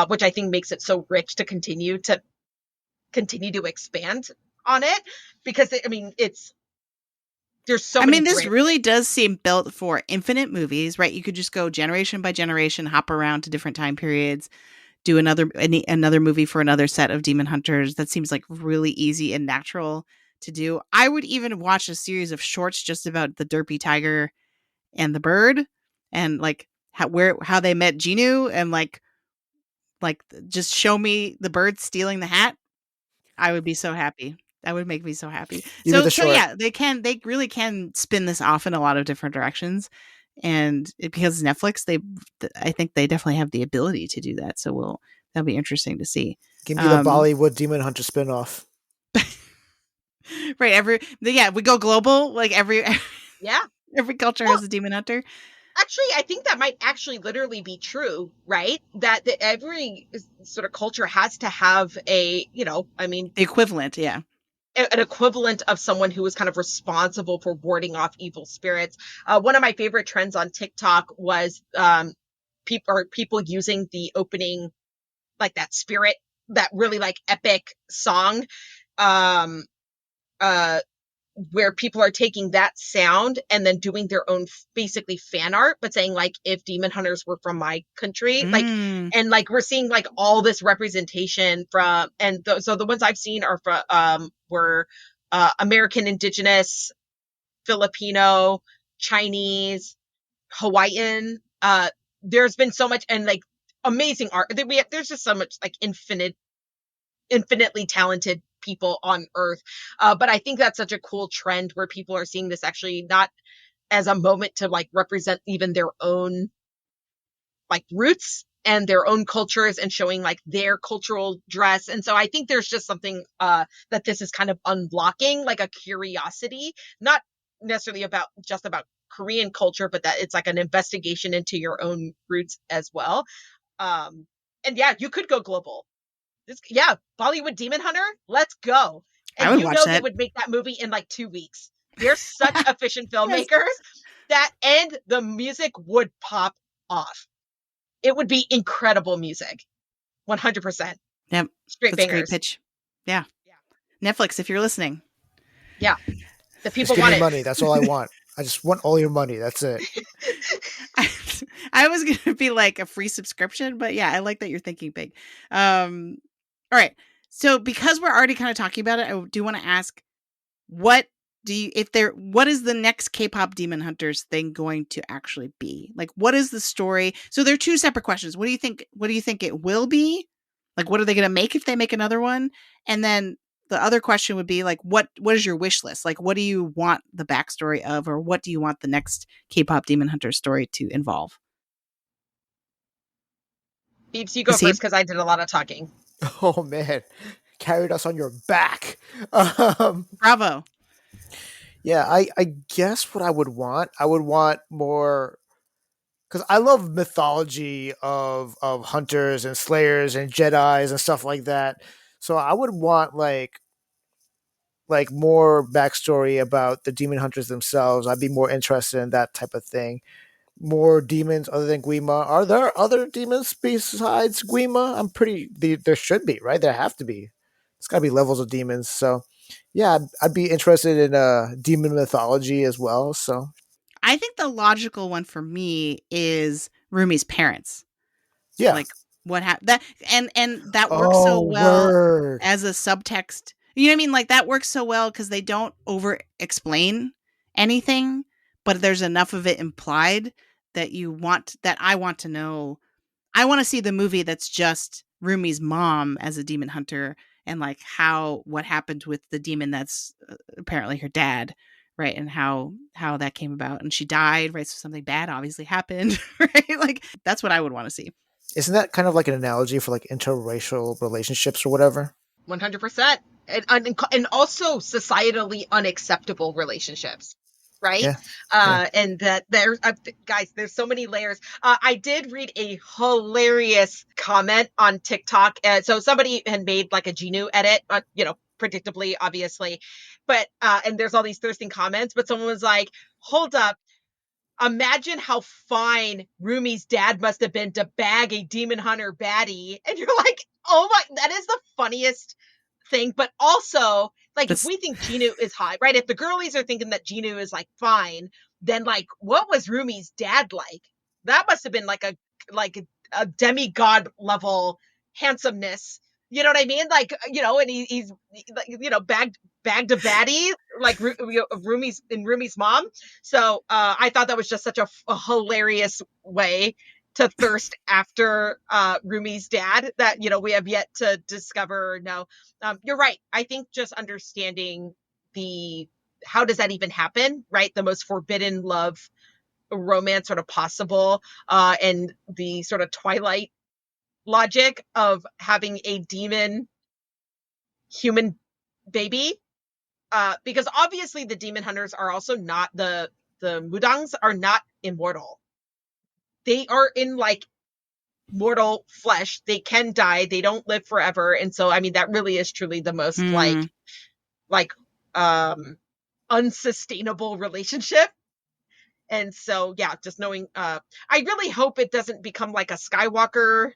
S3: which I think makes it so rich to continue to expand on it, because there's so many.
S1: This really does seem built for infinite movies, right? You could just go generation by generation, hop around to different time periods, do another movie for another set of demon hunters. That seems like really easy and natural to do. I would even watch a series of shorts just about the derpy tiger and the bird, and like how they met Genu, and like just show me the bird stealing the hat. I would be so happy. That would make me so happy. So yeah, they really can spin this off in a lot of different directions. And because Netflix, I think they definitely have the ability to do that. So that'll be interesting to see.
S2: Give me the Bollywood Demon Hunter spinoff.
S1: Right. We go global. Like every culture has a demon hunter.
S3: Actually, I think that might actually literally be true, right? That every sort of culture has to have the
S1: equivalent, yeah.
S3: An equivalent of someone who is kind of responsible for warding off evil spirits. One of my favorite trends on TikTok was people using the opening, like that spirit, that really like epic song, where people are taking that sound and then doing their own basically fan art, but saying like, if demon hunters were from my country, like, and like we're seeing like all this representation from, and so the ones I've seen are from were American Indigenous, Filipino, Chinese, Hawaiian. There's been so much, and like amazing art. There's just so much like infinitely talented people on earth. But I think that's such a cool trend where people are seeing this actually not as a moment to like represent even their own like roots and their own cultures and showing like their cultural dress. And so I think there's just something that this is kind of unblocking, like a curiosity, not necessarily about Korean culture, but that it's like an investigation into your own roots as well. And yeah, you could go global. Bollywood Demon Hunter, let's go. And
S1: I would watch that.
S3: They would make that movie in like 2 weeks. They're such efficient filmmakers and the music would pop off. It would be incredible music. 100%.
S1: Yep.
S3: Straight
S1: That's
S3: bangers.
S1: A great pitch. Yeah. Netflix, if you're listening.
S3: Yeah. The people
S2: just
S3: want
S2: give me money. That's all I want. I just want all your money. That's it.
S1: I was going to be like a free subscription, but yeah, I like that you're thinking big. All right. So because we're already kind of talking about it, I do want to ask, what is the next K-pop Demon Hunters thing going to actually be? Like, what is the story? So there are two separate questions. What do you think it will be? Like, what are they going to make if they make another one? And then the other question would be like, what is your wish list? Like, what do you want the backstory of, or what do you want the next K-pop Demon Hunter story to involve?
S3: Beeps, you go first because I did a lot of talking.
S2: Oh man, carried us on your back.
S1: Bravo.
S2: Yeah, I guess what I would want more, because I love mythology of hunters and slayers and Jedis and stuff like that. So I would want like more backstory about the demon hunters themselves. I'd be more interested in that type of thing. More demons other than Guima. Are there other demons besides Guima? There should be, right? There have to be. It's got to be levels of demons. So, yeah, I'd be interested in demon mythology as well. So,
S1: I think the logical one for me is Rumi's parents.
S2: yeah,
S1: like what happened that and that works so well as a subtext. You know what I mean? Like that works so well because they don't over explain anything, but there's enough of it implied that I want to know. I want to see the movie that's just Rumi's mom as a demon hunter and like what happened with the demon that's apparently her dad, right? And how that came about. And she died, right? So something bad obviously happened, right? Like that's what I would want to see.
S2: Isn't that kind of like an analogy for like interracial relationships or whatever?
S3: 100%. And also societally unacceptable relationships, right?
S2: Yeah.
S3: And that there's guys, there's so many layers. I did read a hilarious comment on TikTok. So somebody had made like a Genu edit, predictably, obviously, but and there's all these thirsting comments, but someone was like, hold up. Imagine how fine Rumi's dad must have been to bag a demon hunter baddie. And you're like, oh my, that is the funniest thing. But also, like, if we think Genu is hot, right? If the girlies are thinking that Genu is like fine, then like, what was Rumi's dad like? That must have been like a demigod level handsomeness. You know what I mean? Like, and he's bagged a baddie like Rumi's mom. So I thought that was just such a hilarious way to thirst after Rumi's dad that we have yet to discover or know. You're right. I think just understanding how does that even happen, right? The most forbidden love romance sort of possible, and the sort of Twilight logic of having a demon human baby, because obviously the demon hunters are also not the Mudangs are not immortal. They are in like mortal flesh. They can die. They don't live forever. And so, I mean, that really is truly the most like unsustainable relationship. And so, yeah, just knowing, I really hope it doesn't become like a Skywalker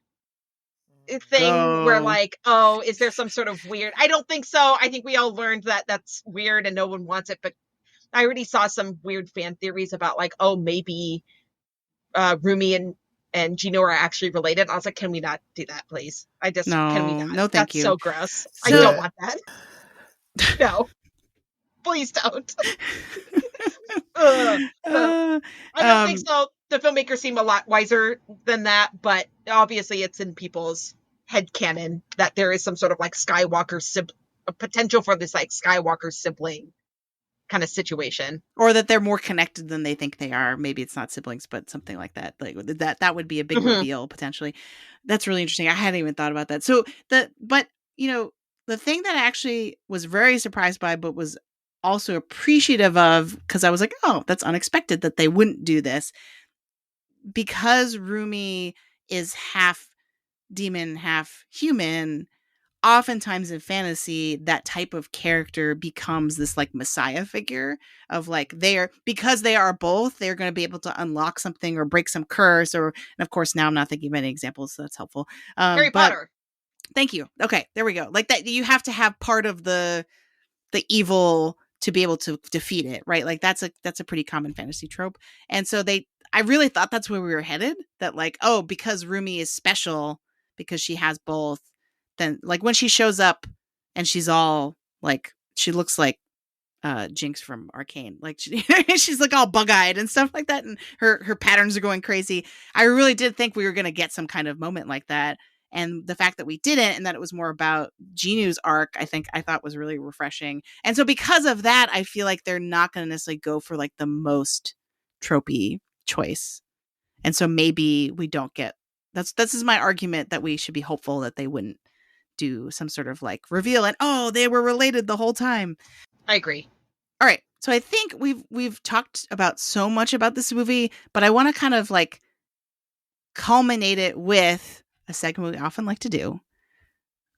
S3: thing where like, oh, is there some sort of weird, I don't think so. I think we all learned that that's weird and no one wants it, but I already saw some weird fan theories about like, oh, maybe Rumi and Gino are actually related. And I was like, can we not do that, please? Can we not?
S1: No, thank
S3: That's
S1: you.
S3: so gross.
S1: So,
S3: I don't want that. No, please don't. I don't think so. The filmmakers seem a lot wiser than that, but obviously it's in people's headcanon that there is some sort of like Skywalker a potential for this like Skywalker sibling kind of situation,
S1: or that they're more connected than they think they are. Maybe it's not siblings, but something like that. Like that would be a big reveal potentially. That's really interesting. I hadn't even thought about that. So but you know, the thing that I actually was very surprised by, but was also appreciative of, because I was like, oh, that's unexpected that they wouldn't do this, because Rumi is half demon, half human. Oftentimes in fantasy, that type of character becomes this like messiah figure of like because they are both, they're going to be able to unlock something or break some curse, and of course now I'm not thinking of any examples, so that's helpful.
S3: Harry Potter.
S1: Thank you. Okay, there we go. Like that, you have to have part of the evil to be able to defeat it, right? Like that's a pretty common fantasy trope. And so I really thought that's where we were headed, that like, oh, because Rumi is special because she has both, then like when she shows up and she's all like, she looks like Jinx from Arcane, like she's like all bug-eyed and stuff like that, and her patterns are going crazy. I really did think we were going to get some kind of moment like that, and the fact that we didn't, and that it was more about Jinu's arc, I thought was really refreshing. And so because of that, I feel like they're not going to necessarily go for like the most tropey choice, and so maybe we don't get. This is my argument, that we should be hopeful that they wouldn't do some sort of like reveal and, oh, they were related the whole time.
S3: I agree.
S1: All right. So I think we've talked about so much about this movie, but I want to kind of like culminate it with a segment we often like to do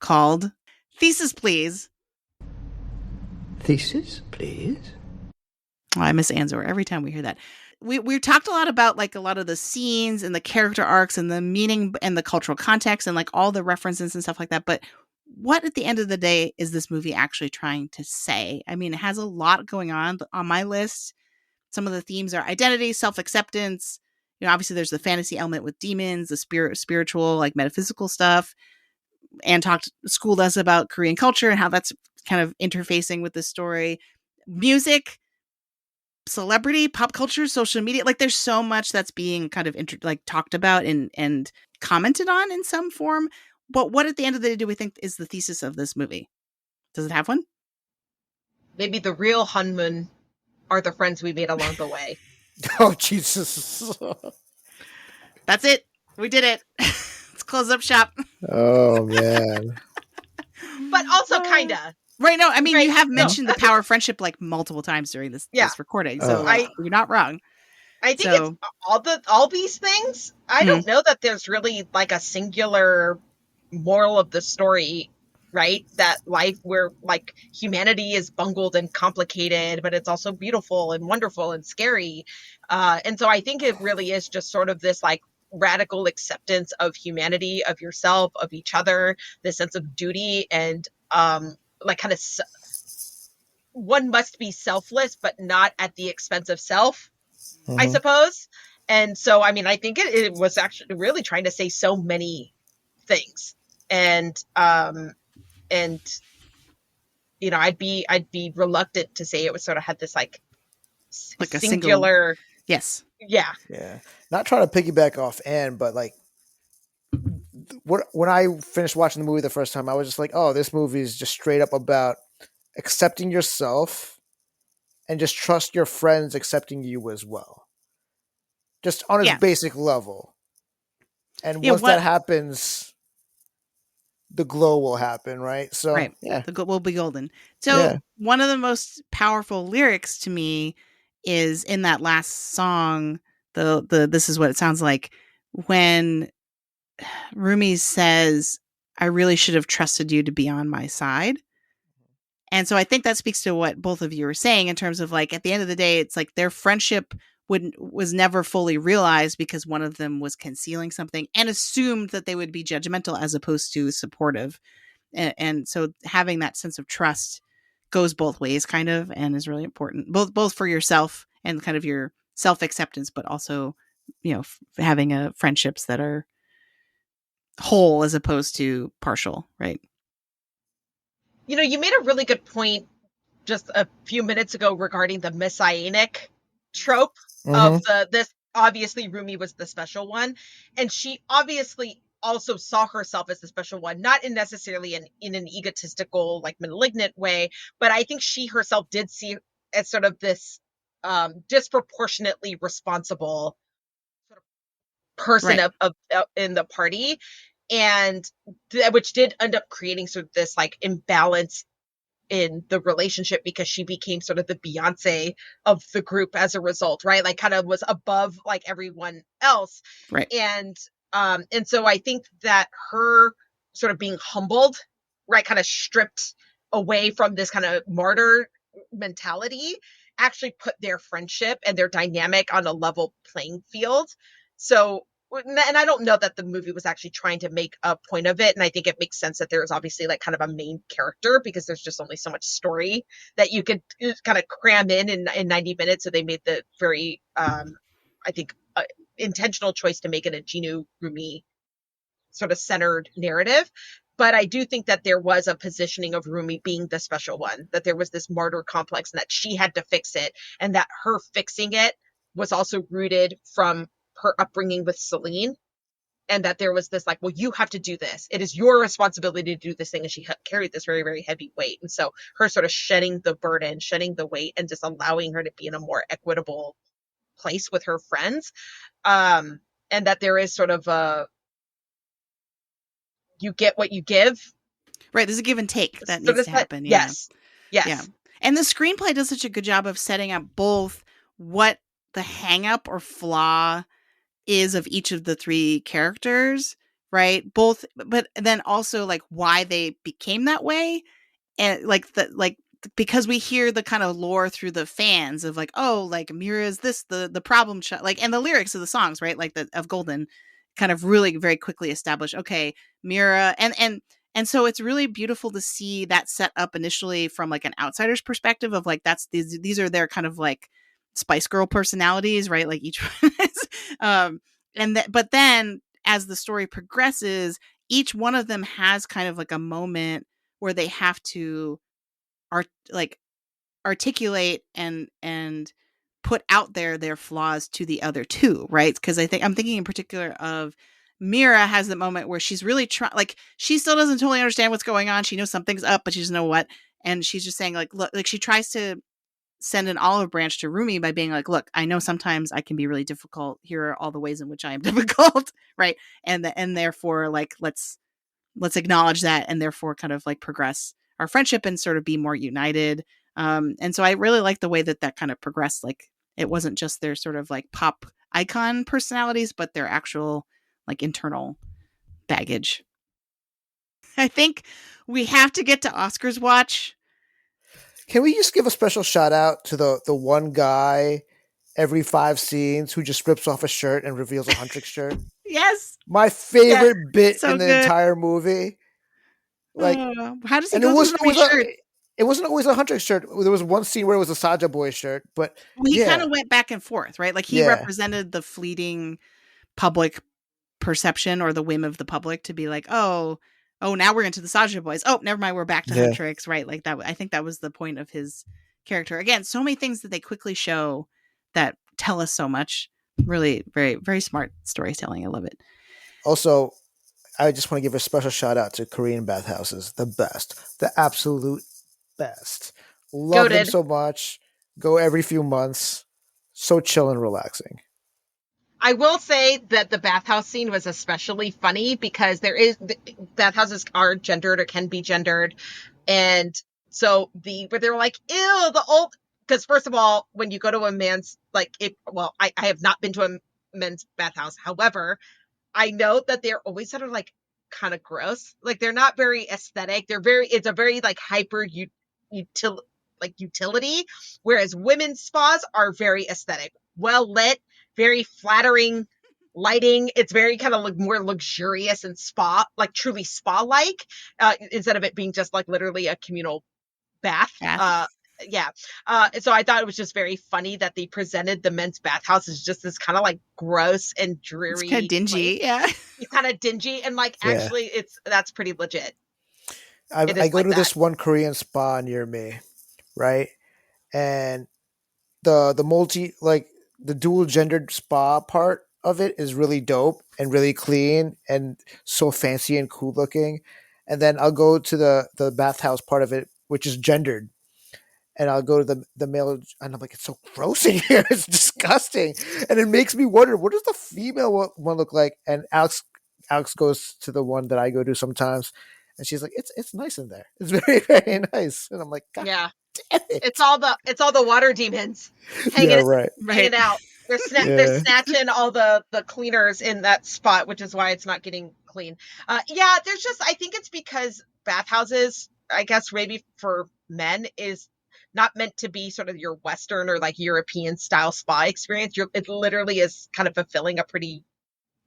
S1: called Thesis, Please.
S4: Thesis, please.
S1: Oh, I miss Anzor every time we hear that. We talked a lot about like a lot of the scenes and the character arcs and the meaning and the cultural context and like all the references and stuff like that. But what at the end of the day is this movie actually trying to say? I mean, it has a lot going on my list. Some of the themes are identity, self-acceptance. You know, obviously there's the fantasy element with demons, the spiritual, like metaphysical stuff. Anne schooled us about Korean culture and how that's kind of interfacing with the story. Music, celebrity, pop culture, social media. Like there's so much that's being kind of talked about and commented on in some form. But what at the end of the day do we think is the thesis of this movie? Does it have one? Maybe
S3: the real Hunmun are the friends we made along the way.
S2: Oh, Jesus.
S1: That's it. We did it. Let's close up shop.
S2: Oh, man.
S3: But also kinda.
S1: Right, no, I mean, you have mentioned the power of friendship like multiple times during this recording, so you're not wrong.
S3: I think it's all these things. I don't know that there's really like a singular moral of the story, right? That life where like humanity is bungled and complicated, but it's also beautiful and wonderful and scary. And so I think it really is just sort of this like radical acceptance of humanity, of yourself, of each other, this sense of duty and like kind of one must be selfless, but not at the expense of self, I suppose. And so, I mean, I think it was actually really trying to say so many things. And you know, I'd be reluctant to say it was sort of had this like
S1: a
S3: singular.
S1: Yes.
S3: Yeah.
S2: Yeah. Not trying to piggyback off Anne, but like when I finished watching the movie the first time, I was just like, oh, this movie is just straight up about accepting yourself and just trust your friends accepting you as well. just on its
S1: Yeah.
S2: basic level. And
S1: Yeah.
S2: once that
S1: What?
S2: happens, the glow will happen, right? So
S1: Right.
S2: yeah,
S1: The will be golden. So
S2: yeah.
S1: one of the most powerful lyrics to me is in that last song. The this is what it sounds like when Rumi says, "I really should have trusted you to be on my side." And so I think that speaks to what both of you were saying in terms of like at the end of the day, it's like their friendship was never fully realized because one of them was concealing something and assumed that they would be judgmental as opposed to supportive. And so having that sense of trust goes both ways kind of and is really important both for yourself and kind of your self-acceptance, but also, having friendships that are whole as opposed to partial, right?
S3: You made a really good point just a few minutes ago regarding the messianic trope
S2: Mm-hmm.
S3: of this. Obviously, Rumi was the special one, and she obviously also saw herself as the special one, not in necessarily in an egotistical, like malignant way, but I think she herself did see as sort of this disproportionately responsible sort of person
S1: Right.
S3: of in the party, and which did end up creating sort of this like imbalance in the relationship because she became sort of the Beyonce of the group as a result, right? Like kind of was above like everyone else.
S1: Right.
S3: And so I think that her sort of being humbled, right, kind of stripped away from this kind of martyr mentality actually put their friendship and their dynamic on a level playing field. So and I don't know that the movie was actually trying to make a point of it. And I think it makes sense that there is obviously like kind of a main character because there's just only so much story that you could kind of cram in 90 minutes. So they made the very, I think, intentional choice to make it a Ginu Rumi sort of centered narrative. But I do think that there was a positioning of Rumi being the special one, that there was this martyr complex and that she had to fix it, and that her fixing it was also rooted from her upbringing with Celine, and that there was this like, well, you have to do this. It is your responsibility to do this thing. And she carried this very, very heavy weight. And so her sort of shedding the burden, shedding the weight, and just allowing her to be in a more equitable place with her friends. And that there is sort of you get what you give.
S1: Right. There's a give and take that
S3: Sort
S1: needs
S3: of
S1: to happen. Yeah.
S3: yes.
S1: Yeah.
S3: Yes.
S1: And the screenplay does such a good job of setting up both what the hang up or flaw is of each of the three characters, right? Both, but then also like why they became that way. And because we hear the kind of lore through the fans of like, oh, like Mira's this, the problem child, like, and the lyrics of the songs, right? Like of Golden kind of really very quickly establish, okay, Mira and so it's really beautiful to see that set up initially from like an outsider's perspective of like that's these are their kind of like Spice Girl personalities, right? Like each one is, but then as the story progresses, each one of them has kind of like a moment where they have to like articulate and put out their flaws to the other two, right? Because I'm thinking in particular of Mira has the moment where she's really trying, like she still doesn't totally understand what's going on. She knows something's up, but she doesn't know what. And she's just saying like, look, like she tries to send an olive branch to Rumi by being like, look, I know sometimes I can be really difficult. Here are all the ways in which I am difficult, right? And therefore, like let's acknowledge that and therefore kind of like progress our friendship and sort of be more united. And so I really like the way that kind of progressed. Like it wasn't just their sort of like pop icon personalities, but their actual like internal baggage. I think we have to get to Oscar's watch.
S2: Can we just give a special shout out to the one guy every 5 scenes who just rips off a shirt and reveals a Huntrix shirt?
S1: Yes.
S2: My
S1: Yes.
S2: favorite bit
S1: So
S2: in the
S1: good.
S2: entire movie. Like,
S1: how does he
S2: and
S1: go through so many shirts?
S2: it wasn't always a Huntrix shirt. There was one scene where it was a Saja Boy shirt, but
S1: Well, he kind
S2: yeah,
S1: of went back and forth, right? Like he
S2: yeah,
S1: represented the fleeting public perception or the whim of the public to be like, oh, now we're into the Saja Boys. Oh, never mind, we're back to
S2: yeah.
S1: Huntrix, right? Like that. I think that was the point of his character. Again, so many things that they quickly show that tell us so much. Really, very, very smart storytelling. I love it.
S2: Also, I just want to give a special shout out to Korean bathhouses. The best. The absolute best. Love them
S3: Goated.
S2: so much. Go every few months. So chill and relaxing.
S3: I will say that the bathhouse scene was especially funny because bathhouses are gendered or can be gendered. And so but they were like, ew, the old, because first of all, when you go to a man's, like, I have not been to a men's bathhouse. However, I know that they're always sort of like kind of gross. Like they're not very aesthetic. It's a very like utility, whereas women's spas are very aesthetic, well lit, very flattering lighting. It's very kind of like more luxurious and like truly spa like, instead of it being just like literally a communal bath.
S1: Bath.
S3: Yeah. So I thought it was just very funny that they presented the men's bathhouse as just this kind of like gross and
S1: It's kind of
S3: dreary place.
S1: dingy. Yeah.
S3: It's kind of dingy, and like
S2: Yeah.
S3: actually that's pretty legit.
S2: I go to this one Korean spa near me, right? And the dual gendered spa part of it is really dope and really clean and so fancy and cool looking. And then I'll go to the bathhouse part of it, which is gendered. And I'll go to the male, and I'm like, it's so gross in here. It's disgusting, and it makes me wonder, what does the female one look like? And Alex goes to the one that I go to sometimes, and she's like, it's nice in there. It's very very nice. And I'm like, God
S3: Yeah.
S2: damn it.
S3: It's all the water demons hanging,
S2: right.
S3: hanging out. They're snatching all the cleaners in that spot, which is why it's not getting clean. There's just, I think it's because bathhouses, I guess maybe for men, is not meant to be sort of your Western or like European style spa experience. It literally is kind of fulfilling a pretty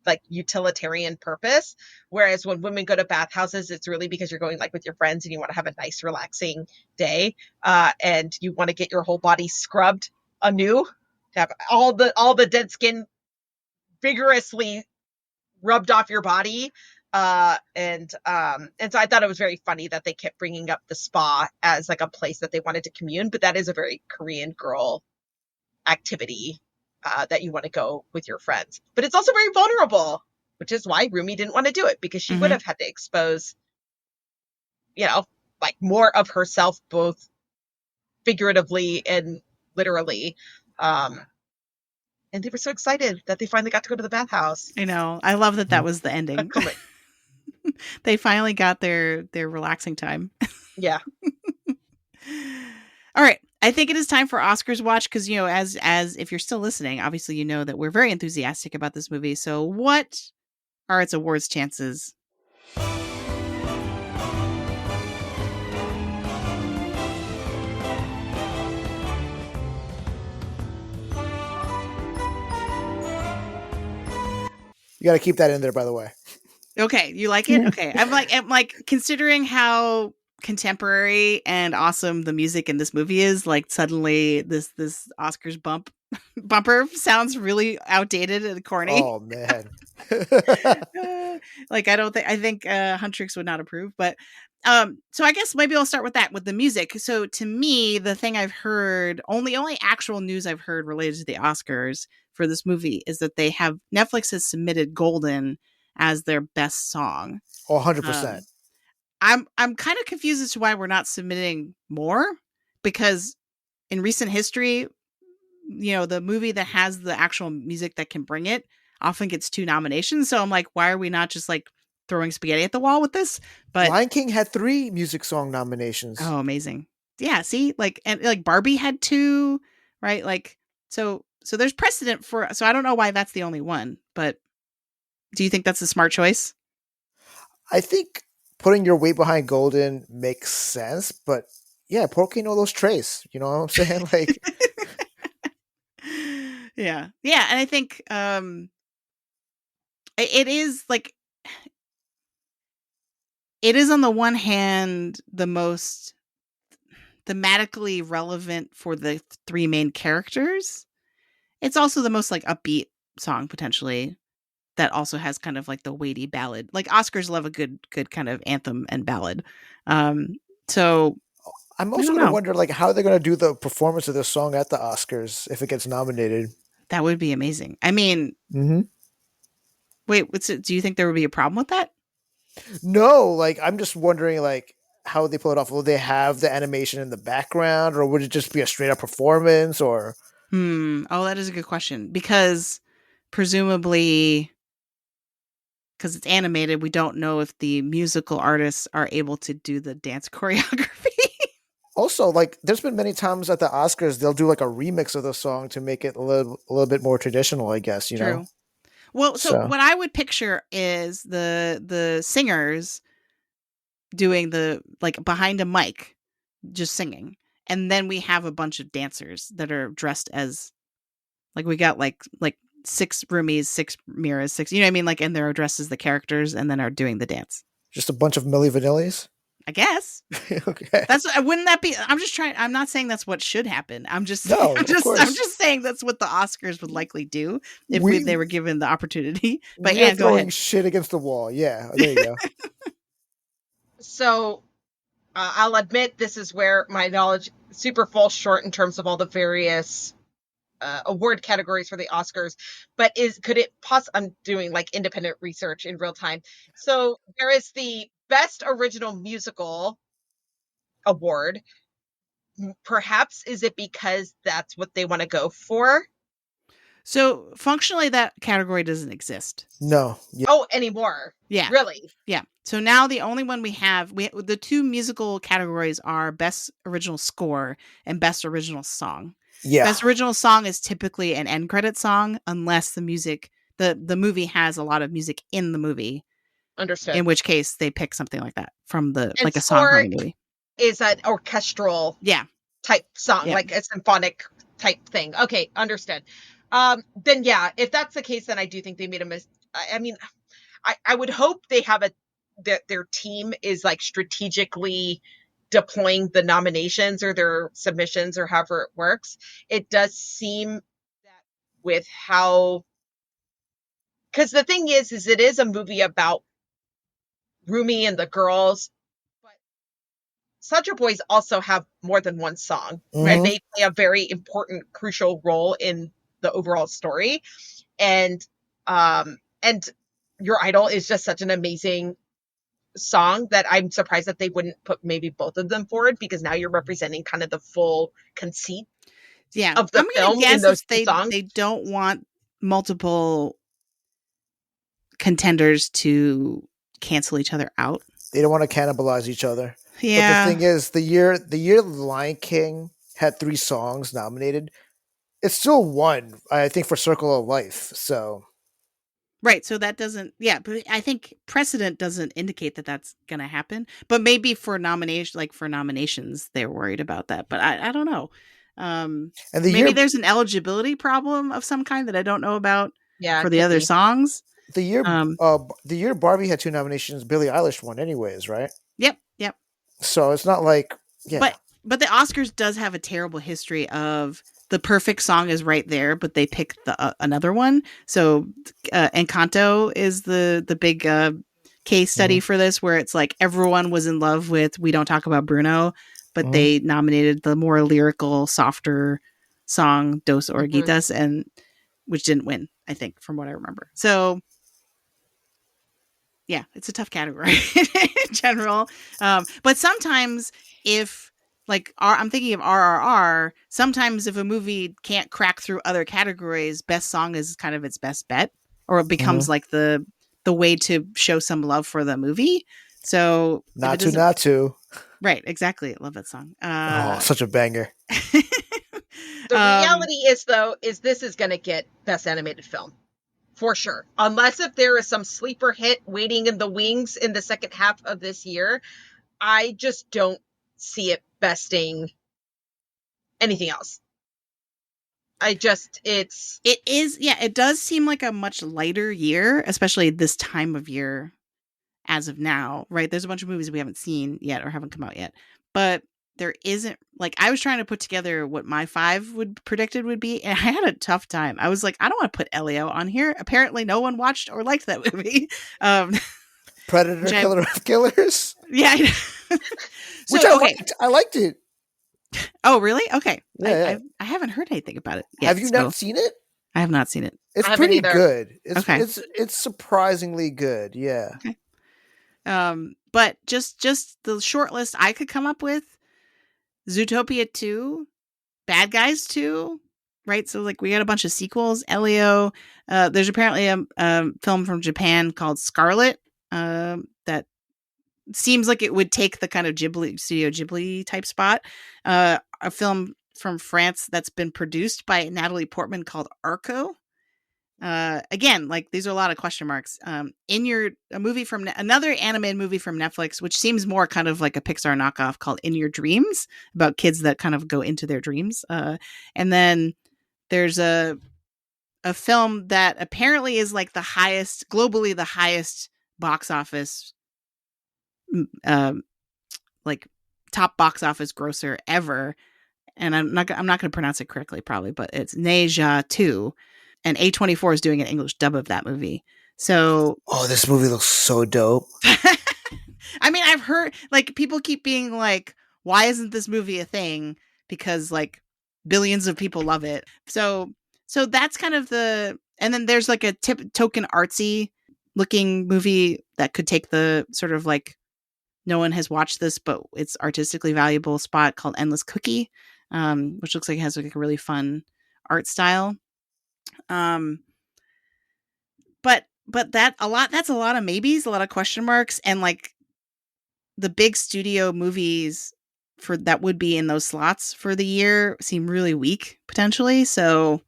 S3: like utilitarian purpose. Whereas when women go to bathhouses, it's really because you're going like with your friends and you want to have a nice, relaxing day. And you want to get your whole body scrubbed anew, to have all the dead skin vigorously rubbed off your body. And so I thought it was very funny that they kept bringing up the spa as like a place that they wanted to commune, but that is a very Korean girl activity, that you want to go with your friends. But it's also very vulnerable, which is why Rumi didn't want to do it, because she would have had to expose, like more of herself, both figuratively and literally. And they were so excited that they finally got to go to the bathhouse.
S1: I know. I love that was the ending. They finally got their relaxing time.
S3: Yeah.
S1: All right. I think it is time for Oscars watch because, as if you're still listening, obviously you know that we're very enthusiastic about this movie. So what are its awards chances?
S2: You got to keep that in there, by the way.
S1: Okay, you like it? Okay. I'm like considering how contemporary and awesome the music in this movie is, like suddenly this Oscars bumper sounds really outdated and corny.
S2: Oh man.
S1: I think Huntrix would not approve, but so I guess maybe I'll start with that, with the music. So to me, the thing I've heard, only actual news I've heard related to the Oscars for this movie is that Netflix has submitted Golden as their best song.
S2: 100%.
S1: I'm kind of confused as to why we're not submitting more, because in recent history, the movie that has the actual music that can bring it often gets 2 nominations. So I'm like, why are we not just like throwing spaghetti at the wall with this? But
S2: Lion King had 3 music song nominations.
S1: Oh, amazing. Yeah, see, and Barbie had 2, right? Like, so there's precedent so I don't know why that's the only one, but do you think that's a smart choice?
S2: I think putting your weight behind Golden makes sense, but yeah, ¿por qué no los tres? You know what I'm saying? Like,
S1: yeah, and I think it is like, it is on the one hand the most thematically relevant for the 3 main characters. It's also the most like upbeat song potentially, that also has kind of like the weighty ballad. Like Oscars love a good kind of anthem and ballad. So
S2: I'm also going to wonder like how they're going to do the performance of this song at the Oscars if it gets nominated.
S1: That would be amazing. I mean, wait, do you think there would be a problem with that?
S2: No, like I'm just wondering like how they pull it off. Will they have the animation in the background, or would it just be a straight up performance? Or
S1: Oh, that is a good question, because presumably, because it's animated, we don't know if the musical artists are able to do the dance choreography.
S2: Also, like, there's been many times at the Oscars they'll do like a remix of the song to make it a little bit more traditional, I guess, you know.
S1: True. Well, so
S2: So
S1: what I would picture is the singers doing the, like, behind a mic, just singing, and then we have a bunch of dancers that are dressed as, like, we got like 6 roomies, 6 mirrors, 6, you know what I mean, like, and they're dressed as the characters and then are doing the dance.
S2: just a bunch of Milli Vanillis.
S1: I guess
S2: Okay.
S1: that's, wouldn't that be? I'm not saying that's what should happen. I'm just
S2: No, of course.
S1: I'm just saying that's what the Oscars would likely do if they were given the opportunity. But
S2: we are
S1: Anne, go
S2: throwing
S1: ahead.
S2: shit against the wall. Yeah, there you go.
S3: So I'll admit this is where my knowledge super falls short in terms of all the various award categories for the Oscars. But I'm doing like independent research in real time. So there is the Best Original Musical award. Perhaps is it because that's what they want to go for?
S1: So functionally, that category doesn't exist.
S2: No. Yeah.
S3: Oh, anymore?
S1: Yeah.
S3: Really?
S1: Yeah. So now the only one we have, the 2 musical categories are Best Original Score and Best Original Song.
S2: Yeah.
S1: Best Original Song is typically an end credit song, unless the movie has a lot of music in the movie.
S3: Understood.
S1: In which case they pick something like that from
S3: And
S1: like a song from the movie.
S3: Is an orchestral type song, like a symphonic type thing. Okay, understood. Then yeah, if that's the case, then I do think they made a mistake. I mean, I would hope they have that their team is like strategically deploying the nominations or their submissions or however it works. It does seem that with how, because the thing is it is a movie about Rumi and the girls, but Such Boys also have more than one song, right?
S2: Mhm.
S3: They play a very important, crucial role in the overall story. And Your Idol is just such an amazing song that I'm surprised that they wouldn't put maybe both of them forward, because now you're representing kind of the full conceit of the
S1: I'm gonna
S3: film in
S1: guess
S3: those
S1: if
S3: two songs.
S1: they don't want multiple contenders to cancel each other out.
S2: They don't want to cannibalize each other.
S1: Yeah.
S2: But the thing is, the year The Lion King had 3 songs nominated, it still won, I think, for Circle of Life. So
S1: Right. So that doesn't, but I think precedent doesn't indicate that that's going to happen. But maybe for nominations, they're worried about that. But I don't know.
S2: and
S1: Maybe there's an eligibility problem of some kind that I don't know about for the other songs.
S2: The year Barbie had 2 nominations, Billie Eilish won anyways, right?
S1: Yep.
S2: So it's not like,
S1: But the Oscars does have a terrible history of the perfect song is right there, but they pick another one. So Encanto is the big case study for this, where it's like everyone was in love with We Don't Talk About Bruno, but they nominated the more lyrical, softer song Dos Oruguitas, and which didn't win, I think, from what I remember. So yeah, it's a tough category in general. But sometimes if I'm thinking of RRR, sometimes if a movie can't crack through other categories, best song is kind of its best bet, or it becomes like the way to show some love for the movie. So
S2: not to.
S1: Right, exactly. I love that song.
S2: Such a banger.
S3: The reality is this is going to get Best Animated Film. For sure. Unless if there is some sleeper hit waiting in the wings in the second half of this year, I just don't see it besting anything else. It
S1: does seem like a much lighter year, especially this time of year as of now, right? There's a bunch of movies we haven't seen yet or haven't come out yet, but there isn't, like, I was trying to put together what my 5 predicted would be, and I had a tough time. I was like, I don't want to put Elio on here. Apparently no one watched or liked that movie.
S2: Predator, Killer of Killers.
S1: Yeah.
S2: Which I liked it.
S1: Oh, really? Okay.
S2: Yeah.
S1: I haven't heard anything about it yet.
S2: Have you not seen it?
S1: I have not seen it.
S2: It's pretty good.
S1: It's
S2: surprisingly good. Yeah.
S1: Okay. But just the short list I could come up with: Zootopia 2, Bad Guys 2, right? So like we got a bunch of sequels. Elio, there's apparently a film from Japan called Scarlet that seems like it would take the kind of Studio Ghibli type spot. A film from France that's been produced by Natalie Portman called Arco. Again, like these are a lot of question marks. A movie from another animated movie from Netflix, which seems more kind of like a Pixar knockoff called In Your Dreams, about kids that kind of go into their dreams. And then there's a film that apparently is like globally the highest box office, like top box office grosser ever. And I'm not going to pronounce it correctly probably, but it's Neja 2. And A24 is doing an English dub of that movie. So,
S2: this movie looks so dope.
S1: I mean, I've heard like people keep being like, why isn't this movie a thing? Because like billions of people love it. So that's kind of and then there's like a token artsy looking movie that could take the sort of like, no one has watched this, but it's artistically valuable spot called Endless Cookie, which looks like it has like a really fun art style. But that's a lot of maybes, a lot of question marks, and like the big studio movies for that would be in those slots for the year seem really weak potentially. So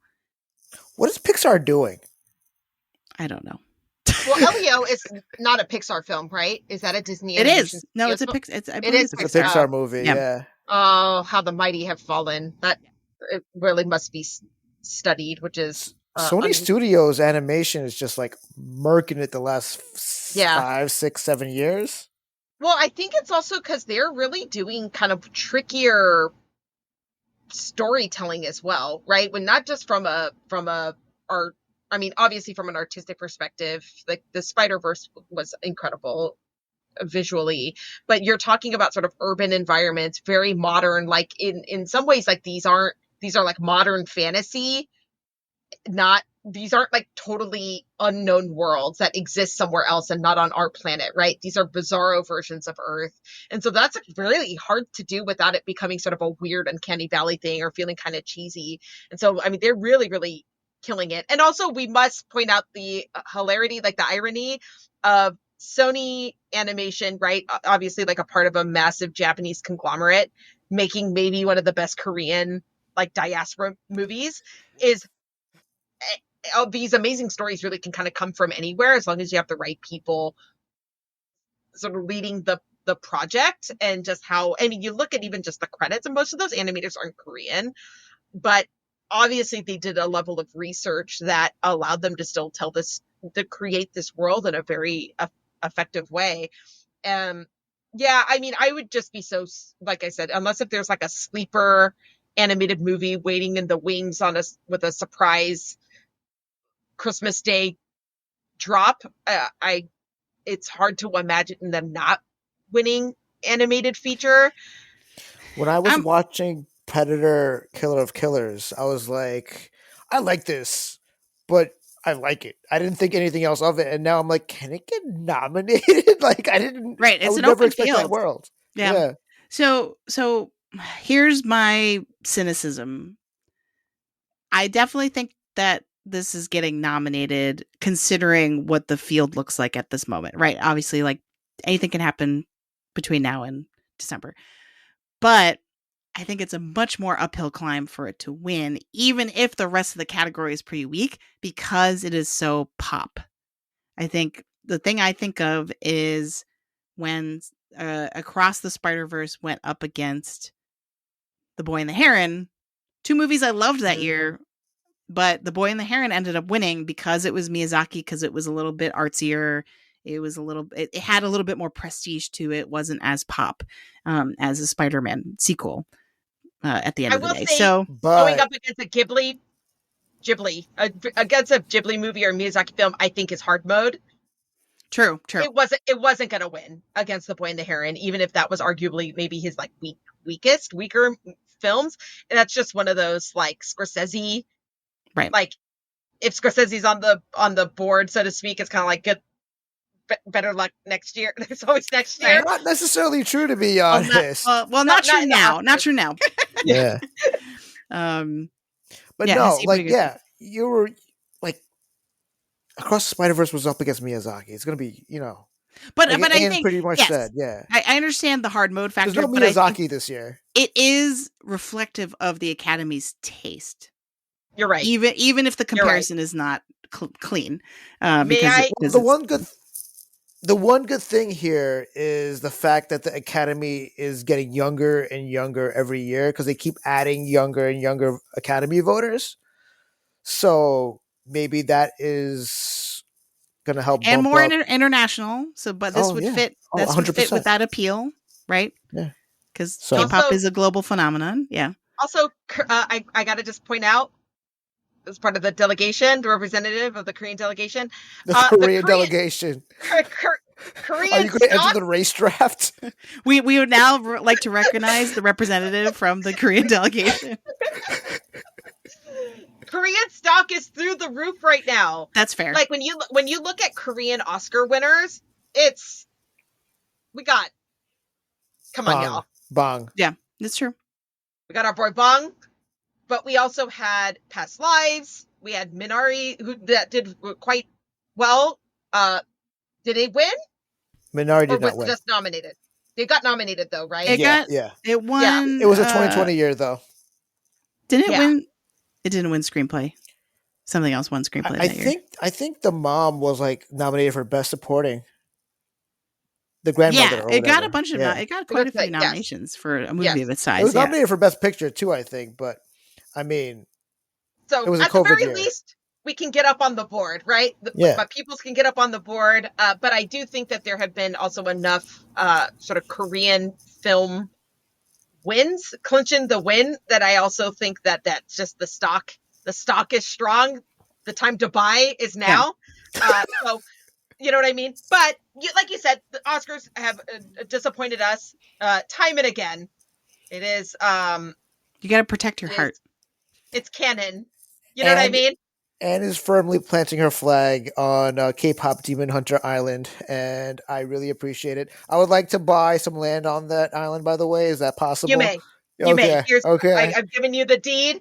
S2: what is Pixar doing?
S1: I don't know.
S3: Well, Elio is not a Pixar film, right? Is that a Disney?
S1: It is. No, it's a Pixar.
S2: It's a Pixar movie. Yeah.
S3: Oh, How the Mighty Have Fallen. That it really must be studied, which is
S2: Sony Studios animation is just like murking it the last 5, 6, 7 years.
S3: Well, I think it's also because they're really doing kind of trickier storytelling as well, right? When not just from a art, I mean, obviously from an artistic perspective, like the Spider-Verse was incredible visually, but you're talking about sort of urban environments, very modern, like in some ways, like these are like modern fantasy, these aren't like totally unknown worlds that exist somewhere else and not on our planet, right? These are bizarro versions of Earth. And so that's really hard to do without it becoming sort of a weird uncanny valley thing or feeling kind of cheesy. And so, I mean, they're really, really killing it. And also we must point out the hilarity, like the irony of Sony Animation, right? Obviously like a part of a massive Japanese conglomerate making maybe one of the best Korean like diaspora movies is these amazing stories really can kind of come from anywhere as long as you have the right people sort of leading the project. And just how, I mean, you look at even just the credits, and most of those animators aren't Korean, but obviously they did a level of research that allowed them to still to create this world in a very effective way. Yeah, I mean, I would just be so, like I said, unless if there's like a sleeper animated movie waiting in the wings with a surprise Christmas Day drop, it's hard to imagine them not winning animated feature.
S2: When I was watching Predator Killer of Killers, I was like, I like this, but I like it. I didn't think anything else of it, and now I'm like, can it get nominated? Like I didn't.
S1: Right, it's
S2: I would
S1: an
S2: never
S1: open
S2: expect
S1: field.
S2: that world.
S1: Yeah. So here's my cynicism. I definitely think that this is getting nominated considering what the field looks like at this moment, right? Obviously, like anything can happen between now and December. But I think it's a much more uphill climb for it to win, even if the rest of the category is pretty weak, because it is so pop. I think the thing I think of is when Across the Spider-Verse went up against The Boy and the Heron, two movies I loved that year, but The Boy and the Heron ended up winning because it was Miyazaki, because it was a little bit artsier. It had a little bit more prestige to it. It wasn't as pop as a Spider-Man sequel at the end of the day. So
S3: going up against a Ghibli, against a Ghibli movie or Miyazaki film, I think is hard mode.
S1: True.
S3: It wasn't going to win against The Boy and the Heron, even if that was arguably maybe his like weaker films. And that's just one of those like Scorsese,
S1: right?
S3: Like if Scorsese's on the board, so to speak, it's kind of like good. Better luck next year. There's always next year.
S2: Not necessarily true, to be honest.
S1: Not true now. Not true now.
S2: Yeah. But
S1: Yeah,
S2: no,
S1: Hasib would
S2: like,
S1: agree.
S2: yeah, you were like Across the Spider-Verse was up against Miyazaki. It's gonna be,
S1: But
S2: like
S1: I
S2: Anne
S1: think
S2: pretty much
S1: yes,
S2: said, yeah.
S1: I understand the hard mode
S2: There's
S1: factor,
S2: no
S1: but I think
S2: Miyazaki this year.
S1: it is reflective of the Academy's taste.
S3: You're right.
S1: Even if the
S3: You're right.
S1: comparison is not clean,
S3: May
S1: because
S3: I?
S2: The one good thing here is the fact that the Academy is getting younger and younger every year because they keep adding younger and younger Academy voters. So maybe that is going to help
S1: and
S2: bump
S1: more
S2: up.
S1: international. So, but this
S2: Oh
S1: would
S2: yeah,
S1: fit. This would fit with
S2: 100%.
S1: that appeal, right?
S2: Yeah.
S1: Because
S2: So-
S1: K-pop
S3: Also-
S1: is a global phenomenon. Yeah.
S3: Also, I got to just point out, as part of the delegation, the representative of the Korean delegation,
S2: The Korean delegation.
S3: Korean
S2: Are you going to enter
S3: stock,
S2: the race draft?
S1: We would now like to recognize the representative from the Korean delegation.
S3: Korean stock is through the roof right now.
S1: That's fair.
S3: Like when you look at Korean Oscar winners, we got. Come on, y'all.
S2: Bong.
S1: Yeah, that's true.
S3: We got our boy Bong, but we also had Past Lives. We had Minari, that did quite well. Did they win?
S2: Minari
S3: Or
S2: did
S3: was
S2: not win.
S3: it just nominated? They got nominated though, right?
S1: It won.
S2: It was a 2020 year though.
S1: Didn't it
S3: Yeah.
S1: win? It didn't win screenplay. Something else won screenplay that year.
S2: I think the mom was like nominated for best supporting. The grandmother.
S1: Yeah,
S2: or
S1: it got
S2: whatever.
S1: a bunch of.
S2: Yeah.
S1: It got quite a few
S3: Yes.
S1: nominations for a movie
S3: Yes.
S1: of its size.
S2: It was
S1: yeah.
S2: nominated for best picture too, I think. But I mean,
S3: So
S2: It was a
S3: at the
S2: COVID
S3: very
S2: year.
S3: least, we can get up on the board, right?
S2: Yeah.
S3: But peoples can get up on the board. But I do think that there have been also enough sort of Korean film wins, clinching the win, that I also think that that's just the stock. The stock is strong. The time to buy is now. So, you know what I mean? But like you said, the Oscars have disappointed us time and again. It is.
S1: You got to protect your heart.
S3: It's canon. You know what I mean?
S2: Anne is firmly planting her flag on K-pop Demon Hunter Island, and I really appreciate it. I would like to buy some land on that island. By the way, is that possible?
S3: You may.
S2: Okay.
S3: I've given you the deed.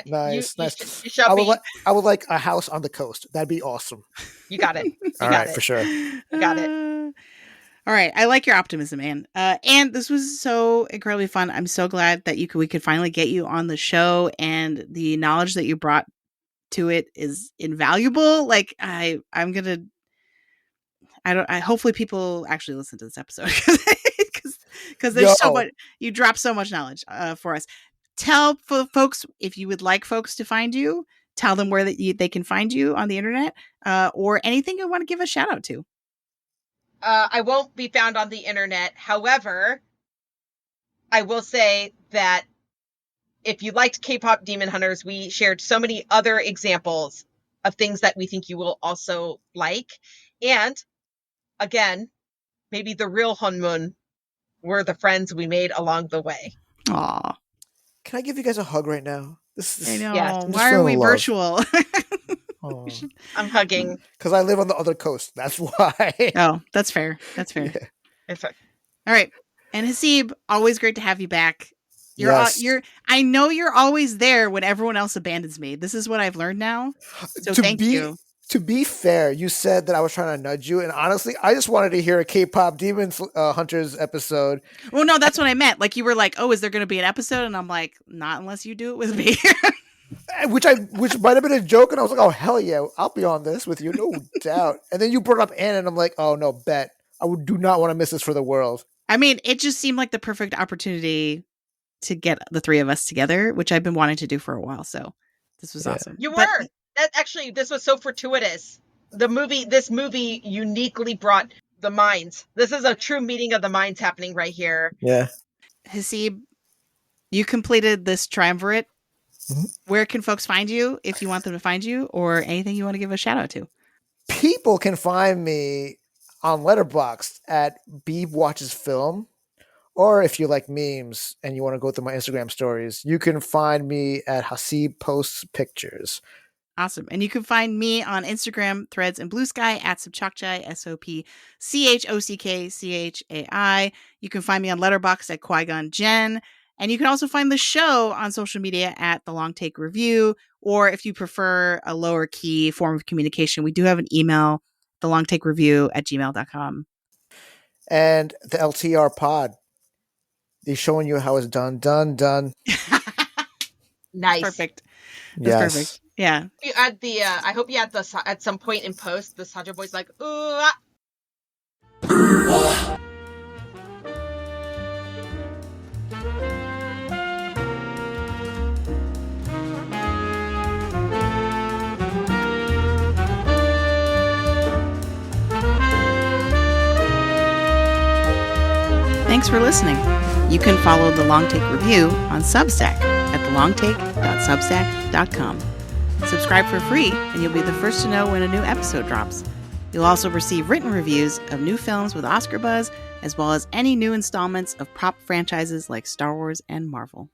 S2: Nice.
S3: You shall be.
S2: I would like a house on the coast. That'd be awesome.
S3: You got it.
S2: All right, for sure.
S3: Got it.
S1: All right, I like your optimism, Anne. And this was so incredibly fun. I'm so glad that we could finally get you on the show, and the knowledge that you brought to it is invaluable. Like I hopefully people actually listen to this episode because there's so much. You drop so much knowledge for us. Tell folks, if you would like folks to find you, tell them where they can find you on the internet, or anything you want to give a shout out to.
S3: I won't be found on the internet. However, I will say that if you liked K-pop Demon Hunters, we shared so many other examples of things that we think you will also like. And again, maybe the real Honmun were the friends we made along the way.
S1: Aw.
S2: Can I give you guys a hug right now?
S1: I know.
S3: Yes.
S1: Why are we virtual?
S3: I'm hugging.
S2: Because I live on the other coast. That's why.
S1: Oh, that's fair. That's fair.
S2: Yeah.
S1: All right. And Hasib, always great to have you back.
S2: Yes.
S1: I know you're always there when everyone else abandons me. This is what I've learned now. So thank you.
S2: To be fair, you said that I was trying to nudge you, and honestly, I just wanted to hear a K-pop Demon Hunters episode.
S1: Well, no, that's what I meant. Like, you were like, "Oh, is there going to be an episode?" And I'm like, "Not unless you do it with me."
S2: which might have been a joke, and I was like, "Oh hell yeah, I'll be on this with you, no doubt." And then you brought up Anna, and I'm like, "Oh no, bet I do not want to miss this for the world."
S1: I mean, it just seemed like the perfect opportunity to get the three of us together, which I've been wanting to do for a while. So this was awesome.
S3: You were. Actually, this was so fortuitous. This movie uniquely brought the minds. This is a true meeting of the minds happening right here.
S2: Yeah.
S1: Hasib, you completed this triumvirate.
S2: Mm-hmm.
S1: Where can folks find you if you want them to find you, or anything you want to give a shout out to?
S2: People can find me on Letterboxd at Beeb Watches Film. Or if you like memes and you want to go through my Instagram stories, you can find me at Hasib Posts Pictures.
S1: Awesome. And you can find me on Instagram, Threads, and Blue Sky at Sobchakchai, SOPCHOCKCHAI. You can find me on Letterboxd at Qui-Gon Jen. And you can also find the show on social media at The Long Take Review, or if you prefer a lower key form of communication, we do have an email, thelongtakereview@gmail.com.
S2: And the LTR pod. They're showing you how it's done.
S3: Nice.
S1: Perfect. That's
S2: Yes.
S1: perfect. Yeah.
S3: You add the I hope you add the at some point in post the Sandra voice like ooh.
S1: Thanks for listening. You can follow The Long Take Review on Substack at thelongtake.substack.com. Subscribe for free, and you'll be the first to know when a new episode drops. You'll also receive written reviews of new films with Oscar buzz, as well as any new installments of prop franchises like Star Wars and Marvel.